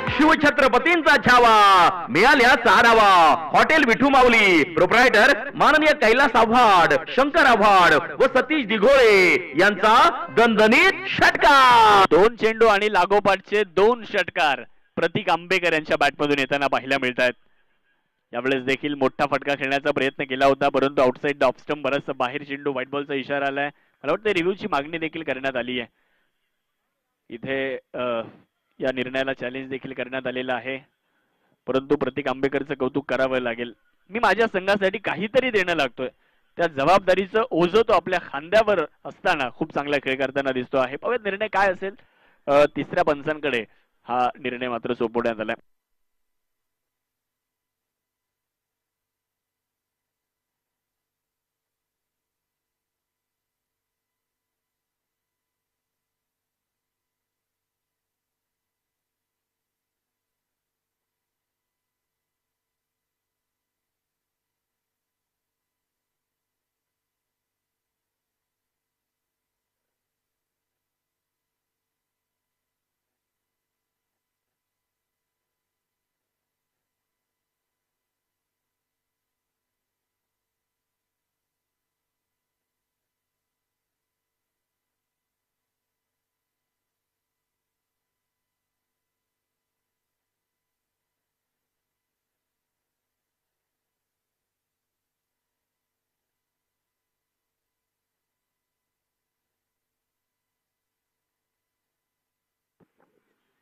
शिवछत्रपतींचा छावा मिळाल्या 6 धावा. हॉटेल विठू माऊली प्रोप्रायटर माननीय कैलास आव्हाड, शंकर आव्हाड व सतीश दिघोळे यांचा दणदणीत षटकार. 2 चेंडू आणि लागोपाठचे 2 षटकार प्रतीक आंबेकर यांच्या बॅटमधून येताना पाहायला मिळत आहेत. यावेळेस देखील मोठा फटका खेळण्याचा प्रयत्न केला होता परंतु आउटसाइड द ऑफ स्टंप बरंच बाहेर चेंडू. व्हाईट बॉलचा इशारा आलाय. मला वाटतं रिव्ह्यूची मागणी देखील करण्यात आली आहे. इथे या निर्णयाला चॅलेंज देखील करण्यात आलेलं आहे परंतु प्रतीक आंबेकरचं कौतुक करावं लागेल. मी माझ्या संघासाठी काहीतरी देणं लागतोय. त्या जबाबदारीचं ओझं तो आपल्या खांद्यावर असताना खूप चांगला खेळ करताना दिसतो आहे. पाहूयात निर्णय काय असेल. 3ऱ्या पंचांकडे हा निर्णय मात्र सोपवण्यात आलाय.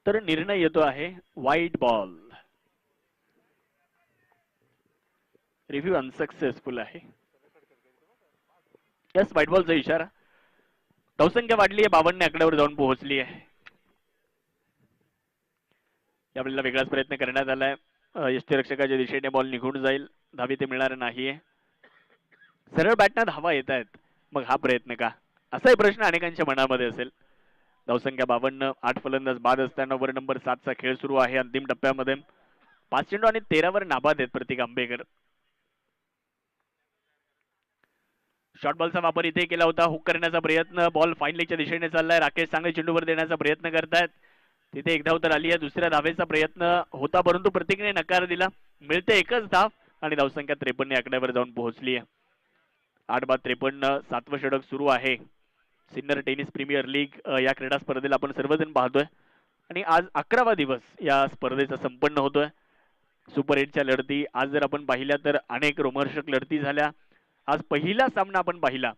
तर निर्णय येतो आहे व्हाईट बॉल. रिव्ह्यू अनसक्सेसफुल आहे. यस, व्हाईट बॉलचा इशारा. धावसंख्या वाढली आहे, 52 आकड्यावर जाऊन पोहोचली आहे. यावेळेला वेगळाच प्रयत्न करण्यात आलाय. यष्टीरक्षकाच्या दिशेने बॉल निघून जाईल. धावी ते मिळणार नाहीये. सरळ बॅटना धावा येत आहेत, मग हा प्रयत्न का, असाही प्रश्न अनेकांच्या मनामध्ये असेल. धावसंख्या 52, 8 फलंदाज बाद असताना ओव्हर नंबर 7चा खेळ सुरू आहे. अंतिम टप्प्यामध्ये 5 चेंडू आणि 13वर नाबाद आहेत प्रतीक आंबेकर. शॉर्ट बॉलचा वापर इथे केला होता. हुक करण्याचा प्रयत्न. बॉल फाईन लेगच्या दिशेने चाललाय. राकेश सांगळे चेंडूवर देण्याचा प्रयत्न करतायत. तिथे एक धाव तर आली आहे. दुसऱ्या धावेचा प्रयत्न होता परंतु प्रतीकने नकार दिला. मिळते एकच धाव. आणि धावसंख्या 53 आकड्यावर जाऊन पोहोचली आहे. 8/53 7वं षटक सुरू आहे. सिन्नर टेनिस प्रीमियर लीग या क्रीडा स्पर्धेला आपण सर्वजण पाहतोय आणि आज 11वा दिवस या स्पर्धेचा संपन्न होतोय. सुपर 8च्या लढती आज जर आपण पाहिल्या तर अनेक रोमहर्षक लढती झाल्या. आज पहिला सामना आपण पाहिला,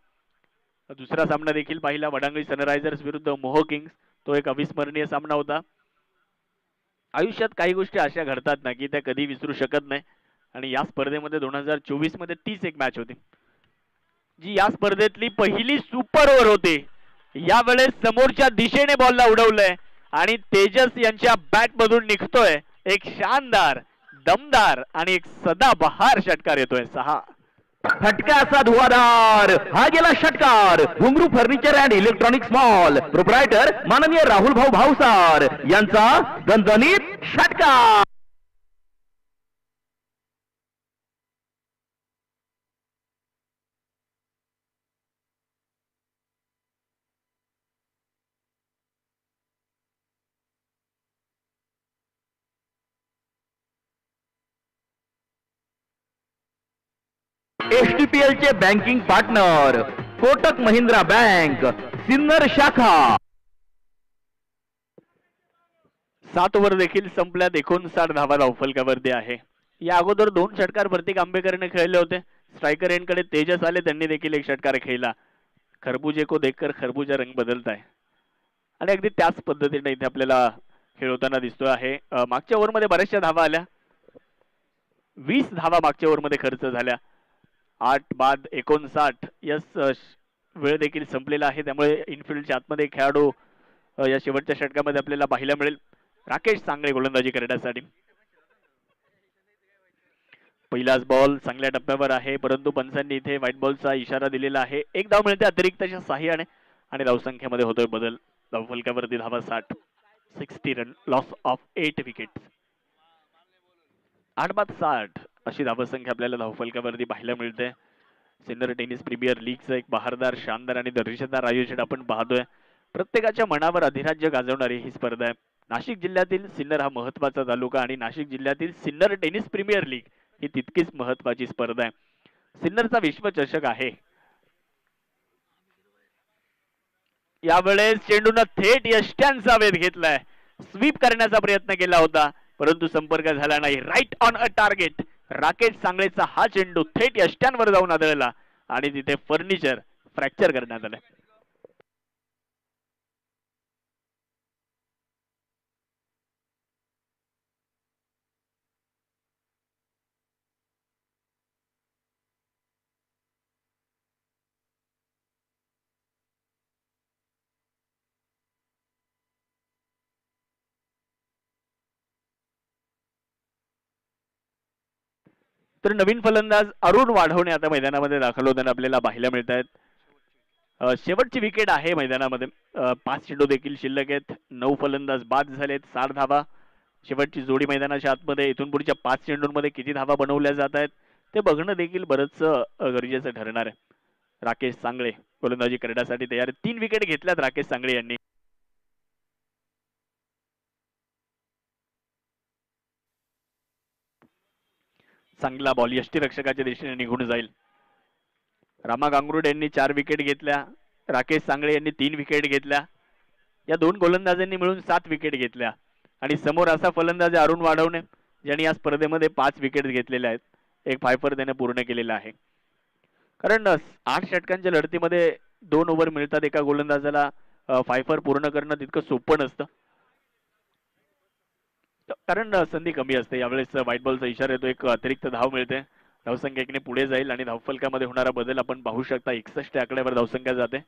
दुसरा सामना देखील पाहिला, वडांगळी सनरायझर्स विरुद्ध मोहो किंग्स. तो एक अविस्मरणीय सामना होता. आयुष्यात काही गोष्टी अशा घडतात ना की त्या कधी विसरू शकत नाही आणि या स्पर्धेमध्ये 2024 मध्ये तीच एक मॅच होती जी या स्पर्धेतली पहिली सुपर ओव्हर होती. यावेळेस समोरच्या दिशेने बॉलला उडवलंय आणि तेजस यांच्या बॅट मधून निघतोय एक शानदार, दमदार आणि एक सदाबहार षटकार येतोय. 6 फटका असा धुवाधार हा गेला षटकार. घुंगरू furniture and electronics mall proprietor माननीय राहुल भाऊ भावसार यांचा दणदणीत षटकार. एसटीपीएल चे banking partner Kotak Mahindra bank Sinnar शाखा. 7 ओव्हर देखील संपल्यात. 59 धावा धावफलकावरती आहे. या अगोदर 2 षटकार प्रतीक आंबेकरने खेळले होते. स्ट्रायकर यांकडे तेजस आले, त्यांनी देखील एक षटकार खेळला. खरबुजे को देखकर खरबूजा रंग बदलताय आणि अगदी त्याच पद्धतीने इथे आपल्याला खेळ होताना दिसतो आहे. मागच्या ओव्हरमध्ये बऱ्याचशा धावा आल्या. 20 धावा मागच्या ओव्हरमध्ये खर्च झाल्या. 8 बाद 59 यस वेळ देखील संपलेला आहे. त्यामुळे इनफिल्डच्या आतमध्ये खेळाडू या शेवटच्या षटकामध्ये आपल्याला पाहायला मिळेल. राकेश सांगळे गोलंदाजी करण्यासाठी. पहिलाच बॉल चांगल्या टप्प्यावर आहे, परंतु पंचांनी इथे व्हाईट बॉलचा इशारा दिलेला आहे. एक धाव मिळते अतिरिक्तच्या सहाय्याने आणि धावसंख्येमध्ये होतोय बदल. धावफलकावरती धावा 60. 60 रन, लॉस ऑफ 8 विकेट. 8 बाद 60 अशी धावसंख्या आपल्याला धावफलकावरती पाहायला मिळते. सिन्नर टेनिस प्रीमियर लीगचं एक बहारदार, शानदार आणि दर्जेदार आयोजन आपण पाहतोय. प्रत्येकाच्या मनावर अधिराज्य गाजवणारी ही स्पर्धा आहे. नाशिक जिल्ह्यातील सिन्नर हा महत्वाचा तालुका आणि नाशिक जिल्ह्यातील सिन्नर टेनिस प्रीमियर लीग ही तितकीच महत्वाची स्पर्धा आहे. सिन्नरचा विश्वचषक आहे. यावेळेस चेंडूनं थेट यष्ट्यांचा वेध घेतलाय. स्वीप करण्याचा प्रयत्न केला होता परंतु संपर्क झाला नाही. Right on a target. Rakesh सांगळेचा हा चेंडू थेट यष्ट्यांवर जाऊन आदळला आणि तिथे फर्निचर फ्रॅक्चर करण्यात आलं. तर नवीन फलंदाज अरुण वाढवणे आता मैदानामध्ये दाखल होताना आपल्याला पाहायला मिळत आहेत. शेवटची विकेट आहे मैदानामध्ये. 5 चेंडू देखील शिल्लक आहेत. 9 फलंदाज बाद झालेत. 60 धावा. शेवटची जोडी मैदानाच्या आतमध्ये. इथून पुढच्या 5 चेंडूंमध्ये किती धावा बनवल्या जात आहेत ते बघणं देखील बरंच गरजेचं ठरणार आहे. राकेश सांगळे गोलंदाजी करण्यासाठी तयार. 3 विकेट घेतल्यात राकेश सांगळे यांनी. चांगला बॉल यष्टीरक्षकाच्या दिशेने निघून जाईल. रामा गांगुर्डे यांनी 4 विकेट घेतल्या. राकेश सांगळे यांनी 3 विकेट घेतल्या. या 2 गोलंदाजांनी मिळून 7 विकेट घेतल्या आणि समोर असा फलंदाज अरुण वाढवणे ज्यांनी या स्पर्धेमध्ये 5 विकेट घेतलेल्या आहेत. एक फायफर त्याने पूर्ण केलेला आहे. कारण 8 षटकांच्या लढतीमध्ये 2 ओव्हर मिळतात. एका गोलंदाजाला फायफर पूर्ण करणं तितकं सोपं नसतं कारण संधी कमी असते. यावेळेस व्हाईट बॉलचा इशारा येतो. एक अतिरिक्त धाव मिळते. धावसंख्या 1ने पुढे जाईल आणि धावफलकामध्ये होणारा बदल आपण पाहू शकता. 61 आकड्यावर धावसंख्या जाते.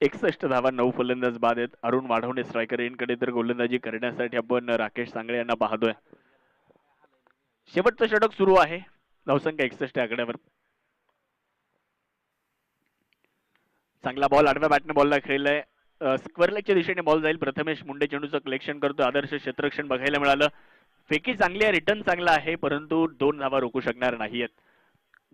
एकसष्ट धावा. 9 फलंदाज बाद आहेत. अरुण वाढवणे स्ट्रायकर यांकडे तर गोलंदाजी करण्यासाठी आपण राकेश सांगळे यांना पाहतोय. शेवटचं षटक सुरू आहे. धावसंख्या 61 आकड्यावर. चांगला बॉल आडव्या बॅटने बॉलला खेळलाय. स्क्वेअर लेगच्या दिशेने बॉल जाईल. प्रथमेश मुंडे चेंडूचं कलेक्शन करतो. आदर्श क्षेत्ररक्षण बघायला मिळालं. फेकी चांगली आहे, रिटर्न चांगला आहे, परंतु 2 धावा रोखू शकणार नाहीयेत.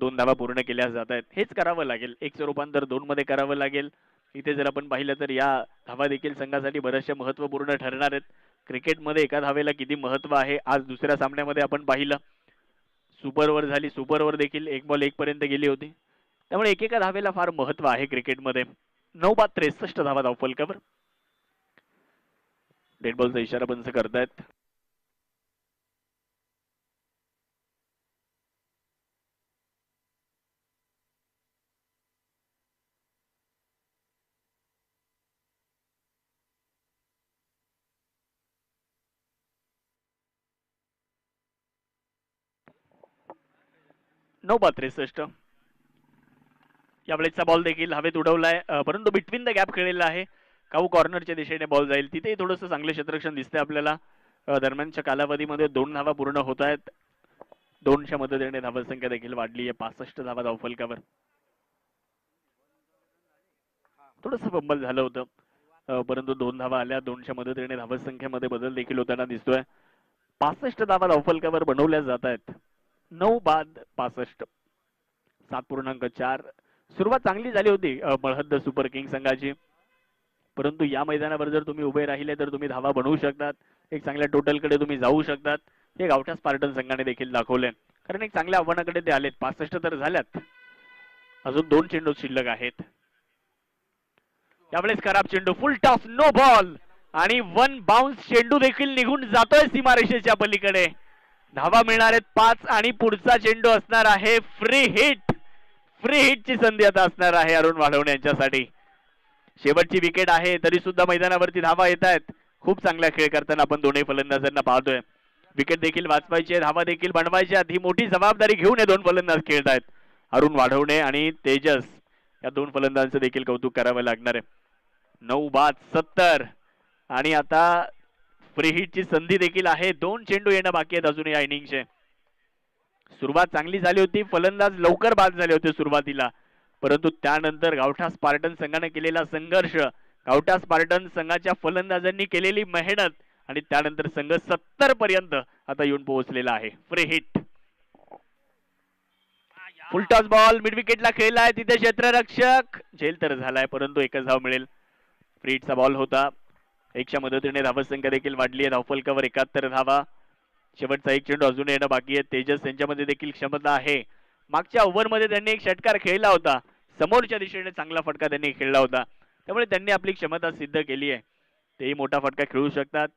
2 धावा पूर्ण केल्या जात आहेत. हेच करावं लागेल. 1चं रूपांतर 2 मध्ये करावं लागेल. इथे जर आपण पाहिलं तर या धावा देखील संघासाठी बऱ्याचशा महत्वपूर्ण ठरणार आहेत. क्रिकेटमध्ये एका धावेला किती महत्व आहे आज दुसऱ्या सामन्यामध्ये आपण पाहिलं. सुपर ओव्हर झाली, सुपर ओव्हर देखील 1 बॉल 1 पर्यंत गेली होती. त्यामुळे एकेका धावेला फार महत्व आहे क्रिकेटमध्ये. 9 बाद 63 धावा धावफलकावर. डेड बॉलचा इशारा पंच करतायत. नऊ बाद 63. यावेळेचा बॉल देखील हवेत उडवलाय, परंतु बिटवीन द गॅप खेळलेला आहे. काऊ कॉर्नरच्या दिशेने बॉल जाईल. तिथेही थोडंसं चांगले क्षेत्ररक्षण दिसतंय आपल्याला. दरम्यानच्या कालावधीमध्ये 2 धावा पूर्ण होत आहेत. 2च्या मदतीने धावसंख्या देखील वाढली आहे. 65 धावा धावफलकावर. थोडंसं फंबल झालं होतं, परंतु 2 धावा आल्या. 2च्या मदतीने धावसंख्येमध्ये बदल देखील होताना दिसतोय. 65 धावा धावफलकावर बनवल्या जात आहेत. 9 बाद 65. 7.4. सुरुवात चांगली झाली होती मळहद्द सुपर किंग संघाची, परंतु या मैदानावर जर तुम्ही उभे राहिले तर तुम्ही धावा बनवू शकतात. एक चांगल्या टोटलकडे तुम्ही जाऊ शकतात. हे गावठा स्पार्टन संघाने देखील दाखवले, कारण एक चांगल्या आव्हानाकडे ते आलेत. 65 तर झाल्यात, अजून 2 चेंडू शिल्लक आहेत. यावेळेस खराब चेंडू, फुल टॉस, नो बॉल आणि 1 बाउन्स चेंडू देखील निघून जातोय सीमारेषेच्या पलीकडे. धावा मिळणार आहेत 5 आणि पुढचा चेंडू असणार आहे फ्री हिट. फ्री हिटची संधी आता असणार आहे अरुण वाढवणे यांच्यासाठी. शेवटची विकेट आहे तरी सुद्धा मैदानावरती धावा येत आहेत. खूप चांगला खेळ करताना आपण दोन्ही फलंदाजांना पाहतोय. विकेट देखील वाचवायची आहे, धावा देखील बनवायच्या. ही मोठी जबाबदारी घेऊन हे 2 फलंदाज खेळत आहेत. अरुण वाढवणे आणि तेजस, या 2 फलंदाजांचं देखील कौतुक करावं लागणार आहे. 9 बाद 70 आणि आता फ्री हिटची संधी देखील आहे. 2 चेंडू येणं बाकी आहेत अजून या इनिंगचे. सुरुवात चांगली झाली होती, फलंदाज लवकर बाद झाले होते सुरुवातीला, परंतु त्यानंतर गावठा स्पार्टन संघाने केलेला संघर्ष, गावठा स्पार्टन संघाच्या फलंदाजांनी केलेली मेहनत आणि त्यानंतर संघ 70 पर्यंत आता येऊन पोहोचलेला आहे. Free hit, full toss ball mid विकेटला खेळलाय. तिथे क्षेत्ररक्षक झेल तर झालाय, परंतु एकच धाव मिळेल. फ्री हिटचा बॉल होता. 1च्या मदतीने धावसंख्या देखील वाढली आहे. धावफलकावर 71 धावा. शेवटचा 1 चेंडू अजून येणं बाकी आहे. तेजस यांच्यामध्ये देखील क्षमता आहे. मागच्या ओव्हरमध्ये त्यांनी एक षटकार खेळला होता, समोरच्या दिशेने चांगला फटका त्यांनी खेळला होता, त्यामुळे त्यांनी आपली क्षमता सिद्ध केली आहे. तेही मोठा फटका खेळू शकतात.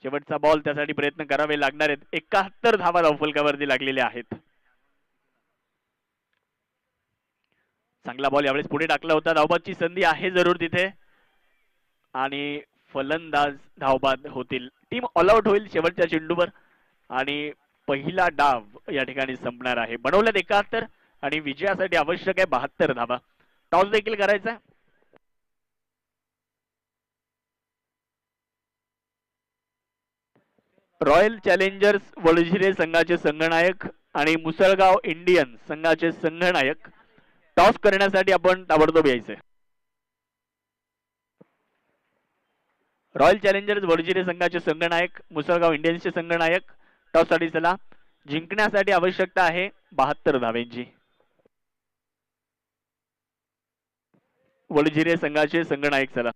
शेवटचा बॉल, त्यासाठी प्रयत्न करावे लागणार आहेत. 71 धावा धावफलकावरती लागलेल्या आहेत. चांगला बॉल यावेळेस पुढे टाकला होता. धावबादची संधी आहे जरूर तिथे आणि फलंदाज धावबाद होतील. टीम ऑल आउट होईल शेवटच्या चेंडूवर आणि पहिला डाव या ठिकाणी संपणार आहे. बनवल्यात 71 आणि विजयासाठी आवश्यक आहे 72 धावा. टॉस देखील करायचा. रॉयल चॅलेंजर्स वडजिरे संघाचे संघनायक आणि मुसळगाव इंडियन्स संघाचे संघनायक टॉस करण्यासाठी आपण ताबडतोब यायचे. रॉयल चॅलेंजर्स वडजिरे संघाचे संघनायक, मुसळगाव इंडियन्सचे संघनायक टॉस साठी चला. जिंकण्यासाठी आवश्यकता आहे 72 धावेंची. वडजिरे संघाचे संघनायक चला.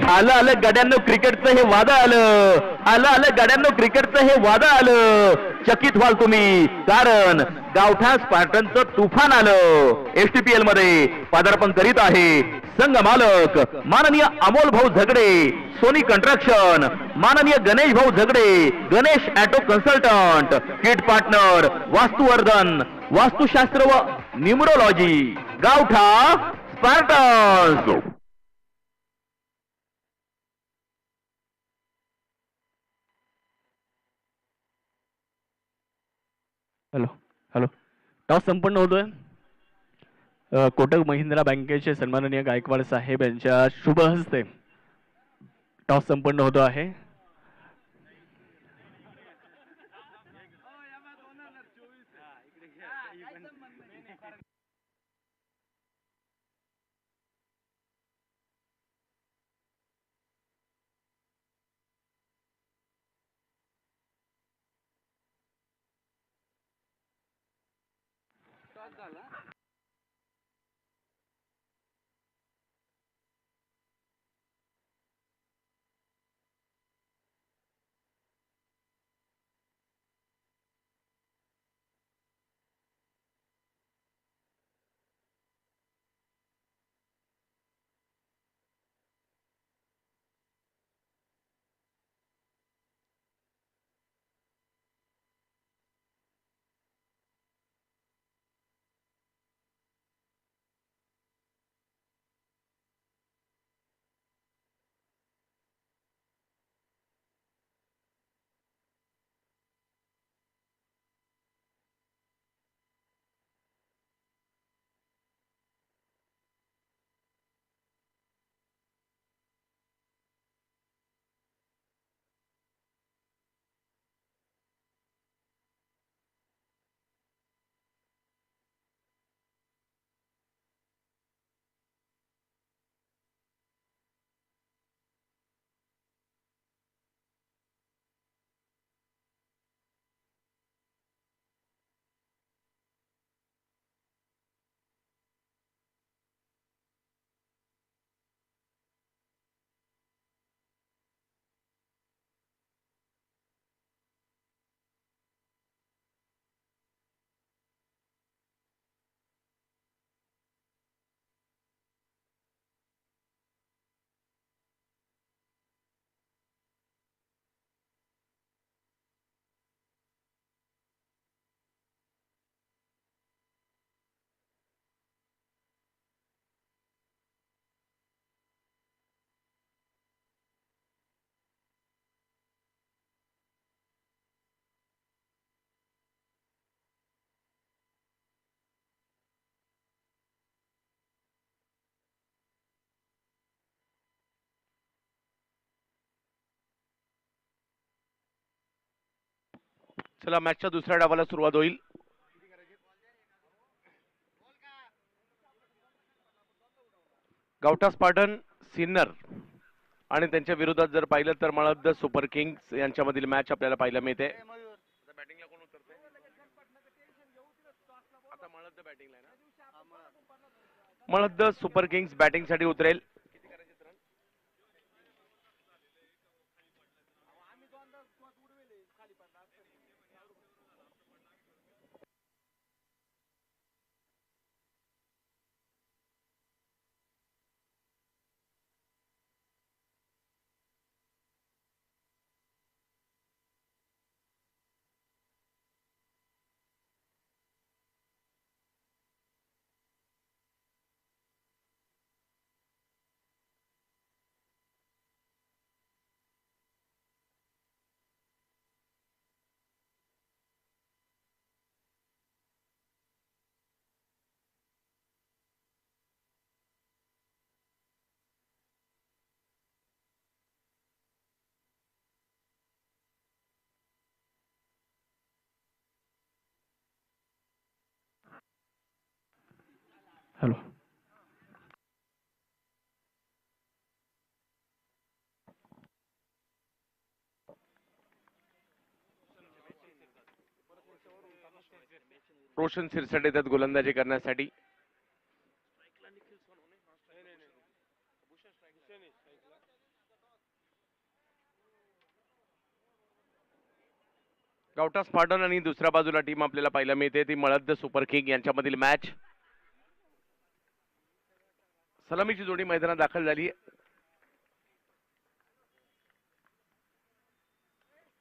आलं आलं गाड्यांनो क्रिकेटचं हे वादळ आलं गाड्यांनो क्रिकेटचं हे वादळ आलं. चकित व्हाल तुम्ही, कारण गावठा स्पार्टनचं तुफान आलं. STPL मध्ये पदार्पण करीत आहे संघ मालक माननीय अमोल भाऊ झगडे, सोनी कंस्ट्रक्शन माननीय गणेश भाऊ Zagade, Ganesh auto consultant, kit partner Vastuvardhan, वास्तुशास्त्र व न्यूमरोलॉजी, गावठा स्पार्टन. हॅलो हॅलो, टॉस संपन्न होतोय. कोटक महिंद्रा बँकेचे सन्माननीय गायकवाड साहेब यांच्या शुभ हस्ते टॉस संपन्न होतो आहे. चला मॅचच्या दुसऱ्या डावाला सुरुवात होईल. गावठा स्पार्टन सिन्नर आणि त्यांच्या विरोधात जर पाहिलं तर मळद सुपर किंग्स यांच्यामधील मॅच आपल्याला पाहायला मिळते. बॅटिंगला कोण उतरते? आता मळद बॅटिंगला आहे ना. मळद सुपर किंग्स बॅटिंग साठी उतरेल. हॅलो. रोशन सिरसाट येतात गोलंदाजी करण्यासाठी. गावठा स्पार्टन आणि दुसऱ्या बाजूला टीम आपल्याला पाहायला मिळते ती मळद सुपर किंग यांच्यामधील मॅच. सलामीची जोडी मैदानात दाखल झाली.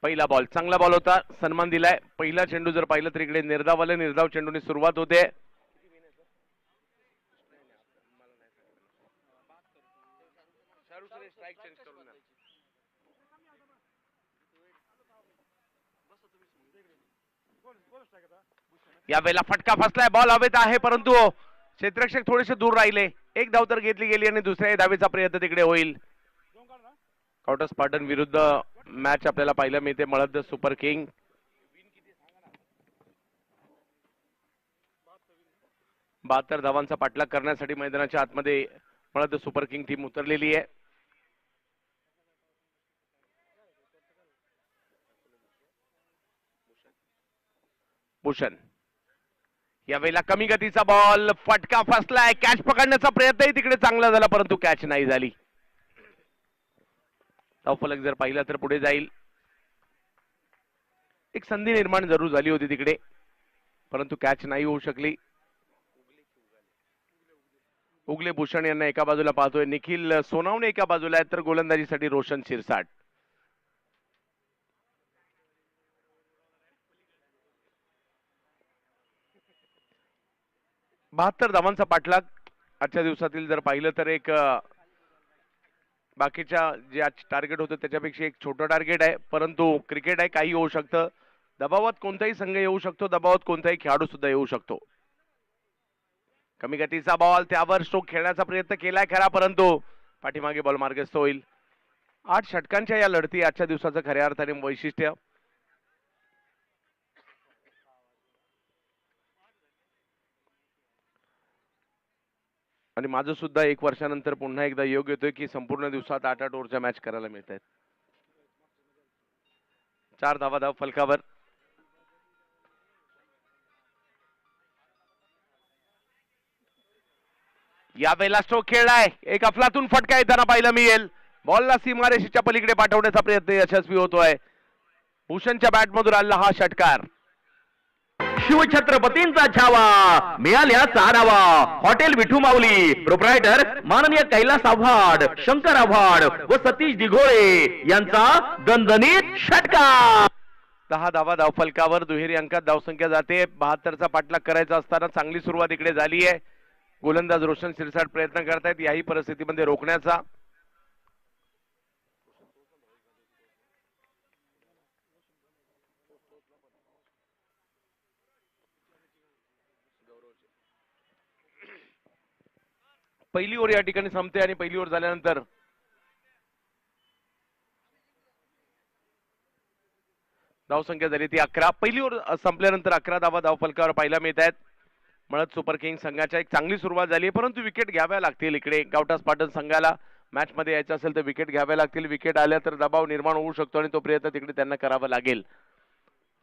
पहिला बॉल चांगला बॉल होता, सन्मान दिलाय. पहिला चेंडू जर पाहिलं तर इकडे निर्धाव चेंडूने सुरुवात होते. यावेळेला फटका फसलाय, बॉल हवेत आहे परंतु क्षेत्ररक्षक थोडेसे दूर राहिले. एक धाव तर घेतली गेली आणि दुसऱ्या धावेचा प्रयत्न तिकडे होईल. गावठा स्पार्टन विरुद्ध मॅच आपल्याला पाहायला मिळते मळद सुपर किंग. 72 धावांचा पाठलाग करण्यासाठी मैदानाच्या आतमध्ये मळद सुपर किंग टीम उतरलेली आहे. भूषण यावेळेला कमी गतीचा बॉल, फटका फसलाय, कॅच पकडण्याचा प्रयत्नही तिकडे चांगला झाला परंतु कॅच नाही झाली. धावफलक जर पाहिला तर पुढे जाईल. एक संधी निर्माण जरूर झाली होती तिकडे परंतु कॅच नाही होऊ शकली. उगले भूषण यांना एका बाजूला पाहतोय, निखिल सोनावणे एका बाजूला आहेत तर गोलंदाजीसाठी रोशन शिरसाट. बहात्तर धावांचा पाठलाग आजच्या दिवसातील जर पाहिलं तर एक बाकीच्या जे आज टार्गेट होतं त्याच्यापेक्षा एक छोटं टार्गेट आहे परंतु क्रिकेट आहे, काही होऊ शकतं. दबावात कोणताही संघ येऊ शकतो, दबावात कोणताही खेळाडू सुद्धा येऊ शकतो. कमी गतीचा बॉल, त्यावर स्ट्रोक खेळण्याचा प्रयत्न केलाय खरा परंतु पाठीमागे बॉल मार्गस्थ होईल. 8 षटकांच्या या लढती आजच्या दिवसाचं खऱ्या अर्थाने वैशिष्ट्य. आणि माझं सुद्धा 1 वर्षानंतर पुन्हा एकदा योग येतोय की संपूर्ण दिवसात 8-8 ओव्हरच्या मॅच करायला मिळत आहेत. 4 धावा धाव फलकावर. यावेळेला स्ट्रोक खेळलाय, एक अफलातून फटका येताना पाहायला मिळेल. बॉलला सीमारेषेच्या पलीकडे पाठवण्याचा प्रयत्न यशस्वी होतोय. भूषणच्या बॅटमधून आला हा षटकार. शिवछत्रपतींचा छावा मिळाल्या 6 धावा. हॉटेल विठू माऊली प्रोप्रायटर माननीय कैलास आव्हाड, शंकर आव्हाड व सतीश दिघोळे यांचा दणदणीत षटकार. 10 धावा धाव फलकावर. दुहेरी अंकात धावसंख्या जाते. 72चा पाठलाग करायचा असताना चांगली सुरुवात इकडे झाली आहे. गोलंदाज रोशन शिरसाट प्रयत्न करतायत याही परिस्थितीमध्ये रोखण्याचा. पहिली ओव्हर या ठिकाणी संपते आणि पहिली ओव्हर झाल्यानंतर धावसंख्या झाली ती 11. पहिली ओव्हर संपल्यानंतर 11 धावा धाव फलकावर पाहायला मिळत आहेत. मळद सुपर किंग संघाच्या एक चांगली सुरुवात झाली आहे परंतु विकेट घ्याव्या लागतील. इकडे गावठास पाटण संघाला मॅच मध्ये यायचं असेल तर विकेट घ्याव्या लागतील. विकेट आल्या तर दबाव निर्माण होऊ शकतो आणि तो प्रयत्न तिकडे त्यांना करावा लागेल.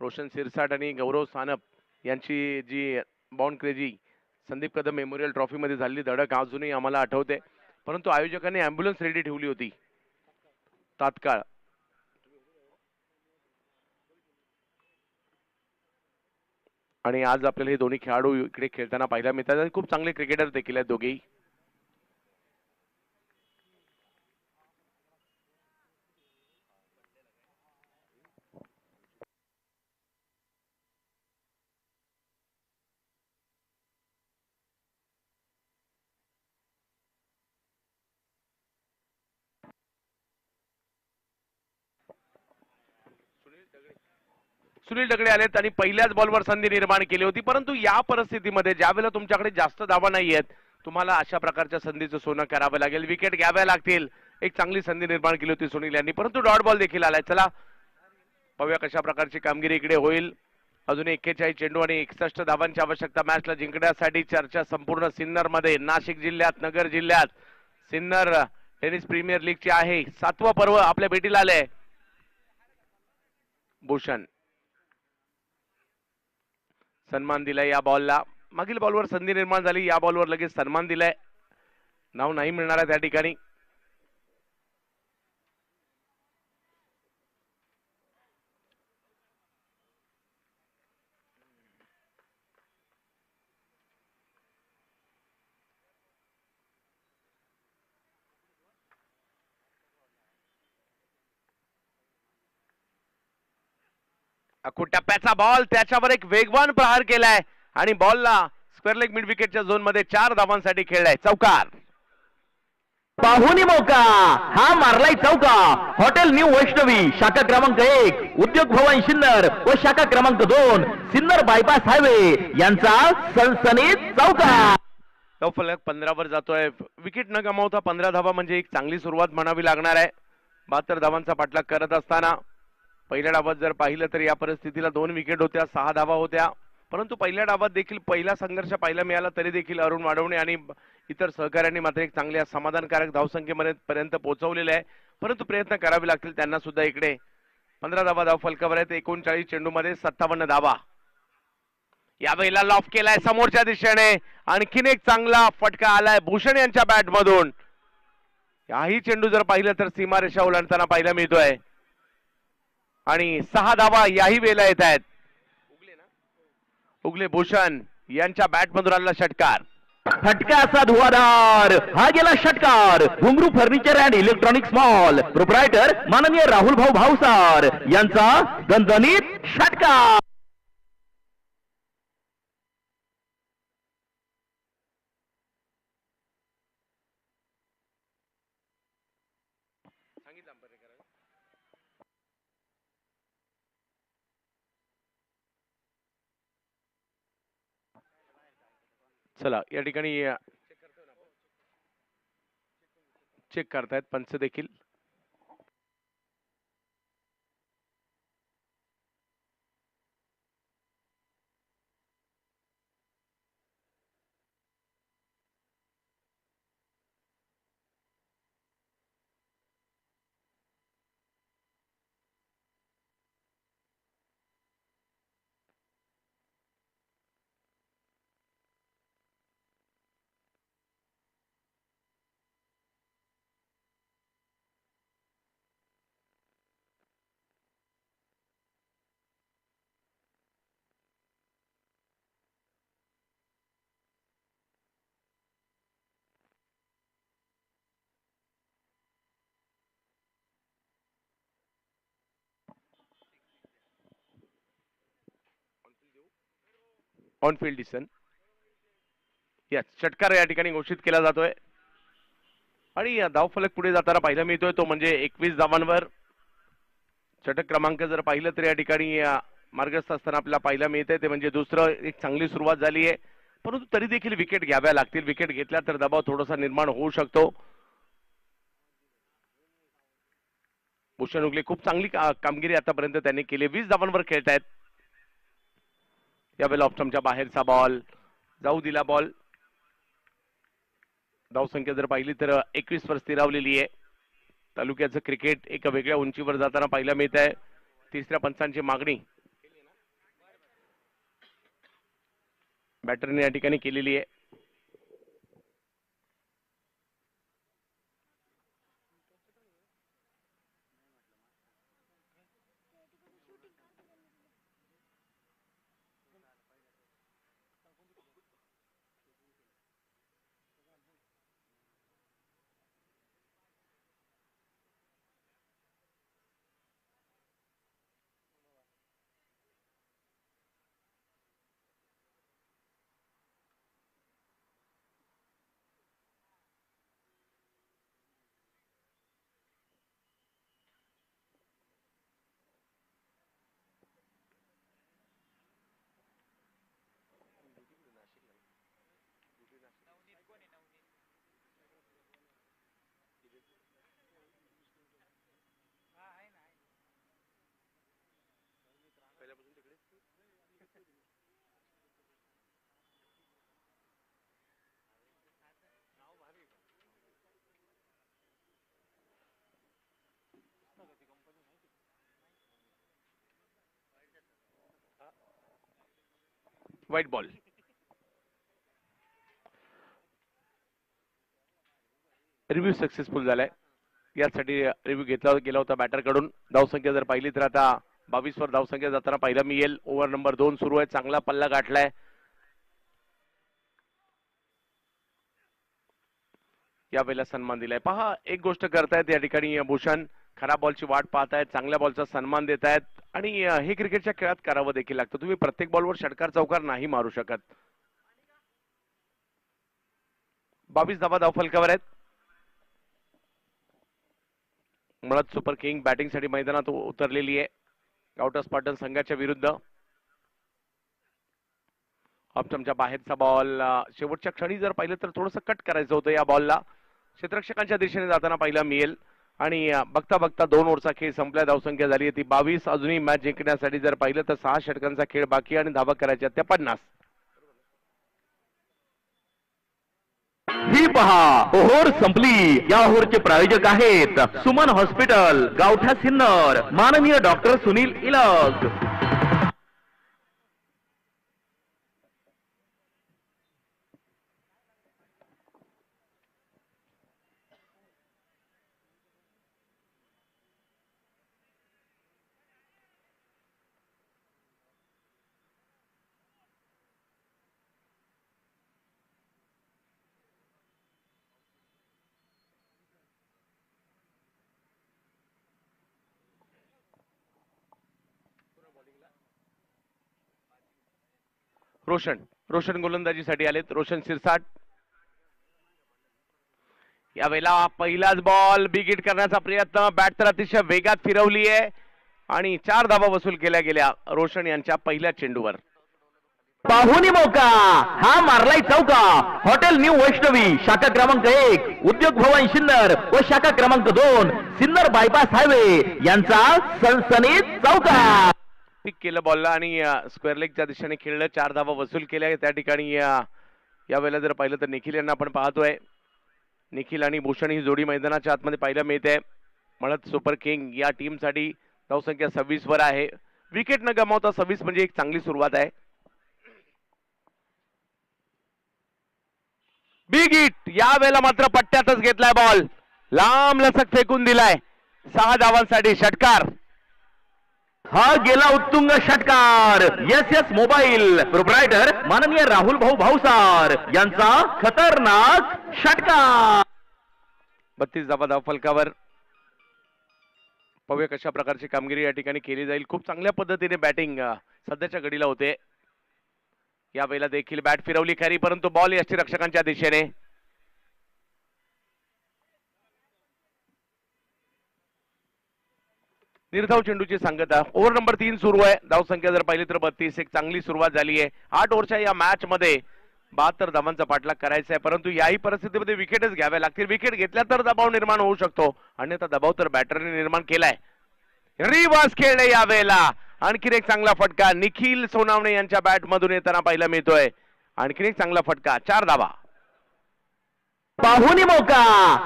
रोशन शिरसाट आणि गौरव सानप यांची जी bound crazy Sandeep Kadam memorial trophy मध्ये झालेली धडक अजूनही आम्हाला आठवते परंतु आयोजकांनी अँब्युलन्स रेडी ठेवली होती तात्काळ. आणि आज आपल्याला हे दोन्ही खेळाडू इकडे खेळताना पाहायला मिळतात आणि खूप चांगले क्रिकेटर देखील आहेत दोघेही. सुनील दगडे आलेत आणि पहिल्याच बॉलवर संधी निर्माण केली होती परंतु या परिस्थितीमध्ये ज्यावेळेला तुमच्याकडे जास्त धावा नाही आहेत तुम्हाला अशा प्रकारच्या संधीचं सोनं करावं लागेल. विकेट घ्याव्या लागतील. एक चांगली संधी निर्माण केली होती सुनील यांनी परंतु डॉट बॉल देखील आलाय. चला पाहूया कशा प्रकारची कामगिरी इकडे होईल. अजून 41 चेंडू आणि 61 धावांची आवश्यकता मॅचला जिंकण्यासाठी. चर्चा संपूर्ण सिन्नर मध्ये, नाशिक जिल्ह्यात, नगर जिल्ह्यात सिन्नर टेनिस प्रीमियर लीगची आहे. 7वं पर्व आपल्या भेटीला आलंय. भूषण सन्मान दिलाय या बॉलला. मागील बॉलवर संधी निर्माण झाली, या बॉलवर लगेच सन्मान दिलाय. नाव नाही मिळणार आहे त्या ठिकाणी. टप्प्याचा बॉल, त्याच्यावर एक वेगवान प्रहार केलाय आणि बॉलला स्क्वेअर लेग मिड विकेटच्या झोन मध्ये 4 धावांसाठी खेळलाय. चौकार. पाहुणी मौका हा मारलाय चौका. हॉटेल न्यू वैष्णवी शाखा क्रमांक 1, उद्योग भवन सिन्नर व शाखा क्रमांक 2 सिन्नर बायपास हायवे यांचा सनसनीत चौका. फलक 15 वर जातोय. विकेट न गमावता 15 धावा म्हणजे एक चांगली सुरुवात म्हणावी लागणार आहे. 72 धावांचा पाठलाग करत असताना पहिल्या डावात जर पाहिलं तर या परिस्थितीला 2 विकेट होत्या, 6 धावा होत्या परंतु पहिल्या डावात देखील पहिला संघर्ष पाहायला मिळाला तरी देखील अरुण वाढवणे आणि इतर सहकाऱ्यांनी मात्र एक चांगल्या समाधानकारक धावसंख्येपर्यंत पोहोचवलेले आहे परंतु प्रयत्न करावे लागतील त्यांना सुद्धा. इकडे 15 धावा धाव फलकावर आहेत. 39 चेंडूमध्ये 57 धावा. यावेळेला लॉफ केलाय समोरच्या दिशेने, आणखीन एक चांगला फटका आलाय भूषण यांच्या बॅट मधून. याही चेंडू जर पाहिलं तर सीमारेषा ओलांडताना पाहायला मिळतोय आणि 6 धावा याही वेळेला येत आहेत. उगले भूषण यांच्या बॅट मधून आलेला षटकार, फटका असा धुवाधार, हा गेला षटकार. घुंगरू furniture and electronics mall proprietor माननीय राहुल भाऊ भावसार यांचा दणदणीत षटकार. चला या ठिकाणी चेक करतायत पंच देखील. ऑन फील्ड डिसन या षटकार या ठिकाणी घोषित केला जातोय आणि धावफलक पुढे जाताना पाहायला मिळतोय तो म्हणजे 21 धावांवर. षटक क्रमांक जर पाहिलं तर या ठिकाणी मार्गस्थ असताना आपल्याला पाहायला मिळतंय ते म्हणजे दुसरं एक चांगली सुरुवात झाली आहे, परंतु तरी देखील विकेट घ्याव्या लागतील. विकेट घेतल्या तर दबाव थोडासा निर्माण होऊ शकतो. भूषण उगले खूप चांगली कामगिरी आतापर्यंत त्यांनी केली. 20 धावांवर खेळतायत. यावेळेला ऑप्शनच्या बाहेरचा बॉल जाऊ दिला. बॉल धावसंख्या जर पाहिली तर 21 वर स्थिरावलेली आहे. तालुक्याचं क्रिकेट एक वेगळ्या उंचीवर जाताना पाहायला मिळत आहे. तिसऱ्या पंचांची मागणी बॅटरने या ठिकाणी केलेली आहे. व्हाईट बॉल रिव्ह्यू सक्सेसफुल झालाय. यासाठी रिव्ह्यू घेतला गेला होता बॅटर कडून. धावसंख्या जर पाहिली तर आता 22 वर धावसंख्या जाताना पाहायला मिळेल. ओव्हर नंबर 2 सुरू आहे. चांगला पल्ला गाठलाय. यावेळेला सन्मान दिलाय. पहा एक गोष्ट करतायत या ठिकाणी भूषण, खराब बॉलची वाट पाहतायत, चांगल्या बॉलचा सन्मान देत आहेत आणि हे क्रिकेटच्या खेळात करावं देखील लागतं. तुम्ही प्रत्येक बॉलवर षटकार चौकार नाही मारू शकत. 22 धावा धावफलकावर आहेत. मुळात सुपर किंग बॅटिंग साठी मैदानात उतरलेली आहे. गावठा स्पार्टन संघाच्या विरुद्ध. ऑप्शनच्या बाहेरचा बॉल शेवटच्या क्षणी जर पाहिलं तर थोडंसं कट करायचं होतं या बॉलला. क्षेत्ररक्षकांच्या दिशेने जाताना पाहायला मिळेल आणि बघता बघता 2 ओव्हरचा खेळ संपल्या. धावसंख्या झाली आहे ती 22. अजूनही मॅच जिंकण्यासाठी जर पाहिलं तर 6 षटकांचा खेळ बाकी आणि धावा करायच्या त्या 50. ही पहा ओव्हर संपली. या ओव्हरचे प्रायोजक आहेत सुमन हॉस्पिटल, गावठा सिन्नर, माननीय डॉक्टर सुनील इलग. रोशन गोलंदाजीसाठी आलेत. रोशन सिरसाट. यावेळेला पहिलाच बॉल बिग हिट करण्याचा प्रयत्न. बॅट तर अतिशय वेगात फिरवली आहे आणि 4 धावा वसूल केल्या गेल्या रोशन यांच्या पहिल्या चेंडूवर. पाहुणी मौका हा मारलाय चौका. हॉटेल न्यू वैष्णवी शाखा क्रमांक 1 उद्योग भवन सिन्नर व शाखा क्रमांक 2 सिन्नर बायपास हायवे यांचा सनसनीत चौका. पिक केलं बॉलला आणि स्क्वेअर लेगच्या दिशेने खेळलं. 4 धावा वसूल केल्या. त्या ठिकाणी यावेळेला जर पाहिलं तर निखिल यांना आपण पाहतोय. निखिल आणि भूषण ही जोडी मैदानाच्या आतमध्ये पाहायला मिळते. मळद सुपर किंग या टीमसाठी धावसंख्या 26 वर आहे. विकेट न गमावता 26 म्हणजे एक चांगली सुरुवात आहे. बिग हिट यावेळेला मात्र पट्ट्यातच घेतलाय बॉल. लांब लचक फेकून दिलाय. 6 धावांसाठी षटकार. हा गेला उत्तुंग षटकार. एस मोबाईल प्रोप्रायटर माननीय राहुल भाऊ भाऊसार यांचा खतरनाक षटकार. 32 धावा धाव फलकावर. पाहूया कशा प्रकारची कामगिरी या ठिकाणी केली जाईल. खूप चांगल्या पद्धतीने बॅटिंग सध्याच्या घडीला होते. यावेळेला देखील बॅट फिरवली खरी परंतु बॉल यष्टीरक्षकांच्या दिशेने. निर्धाव चेंडूची सांगता. ओव्हर नंबर 3 सुरू आहे. धावसंख्या जर पाहिली तर 32. एक चांगली सुरुवात झाली आहे. 8 ओव्हरच्या या मॅच मध्ये 72 धावांचा पाठलाग करायचा आहे परंतु याही परिस्थितीमध्ये विकेटच घ्याव्या लागतील. विकेट घेतल्या तर दबाव निर्माण होऊ शकतो. अन्यथा दबाव तर बॅटरने निर्माण केलाय. रिवर्स खेळले यावेळेला. आणखीन एक चांगला फटका निखिल सोनावणे यांच्या बॅट मधून येताना पाहायला मिळतोय. आणखीन एक चांगला फटका. 4 धावा. पाहुणी मौका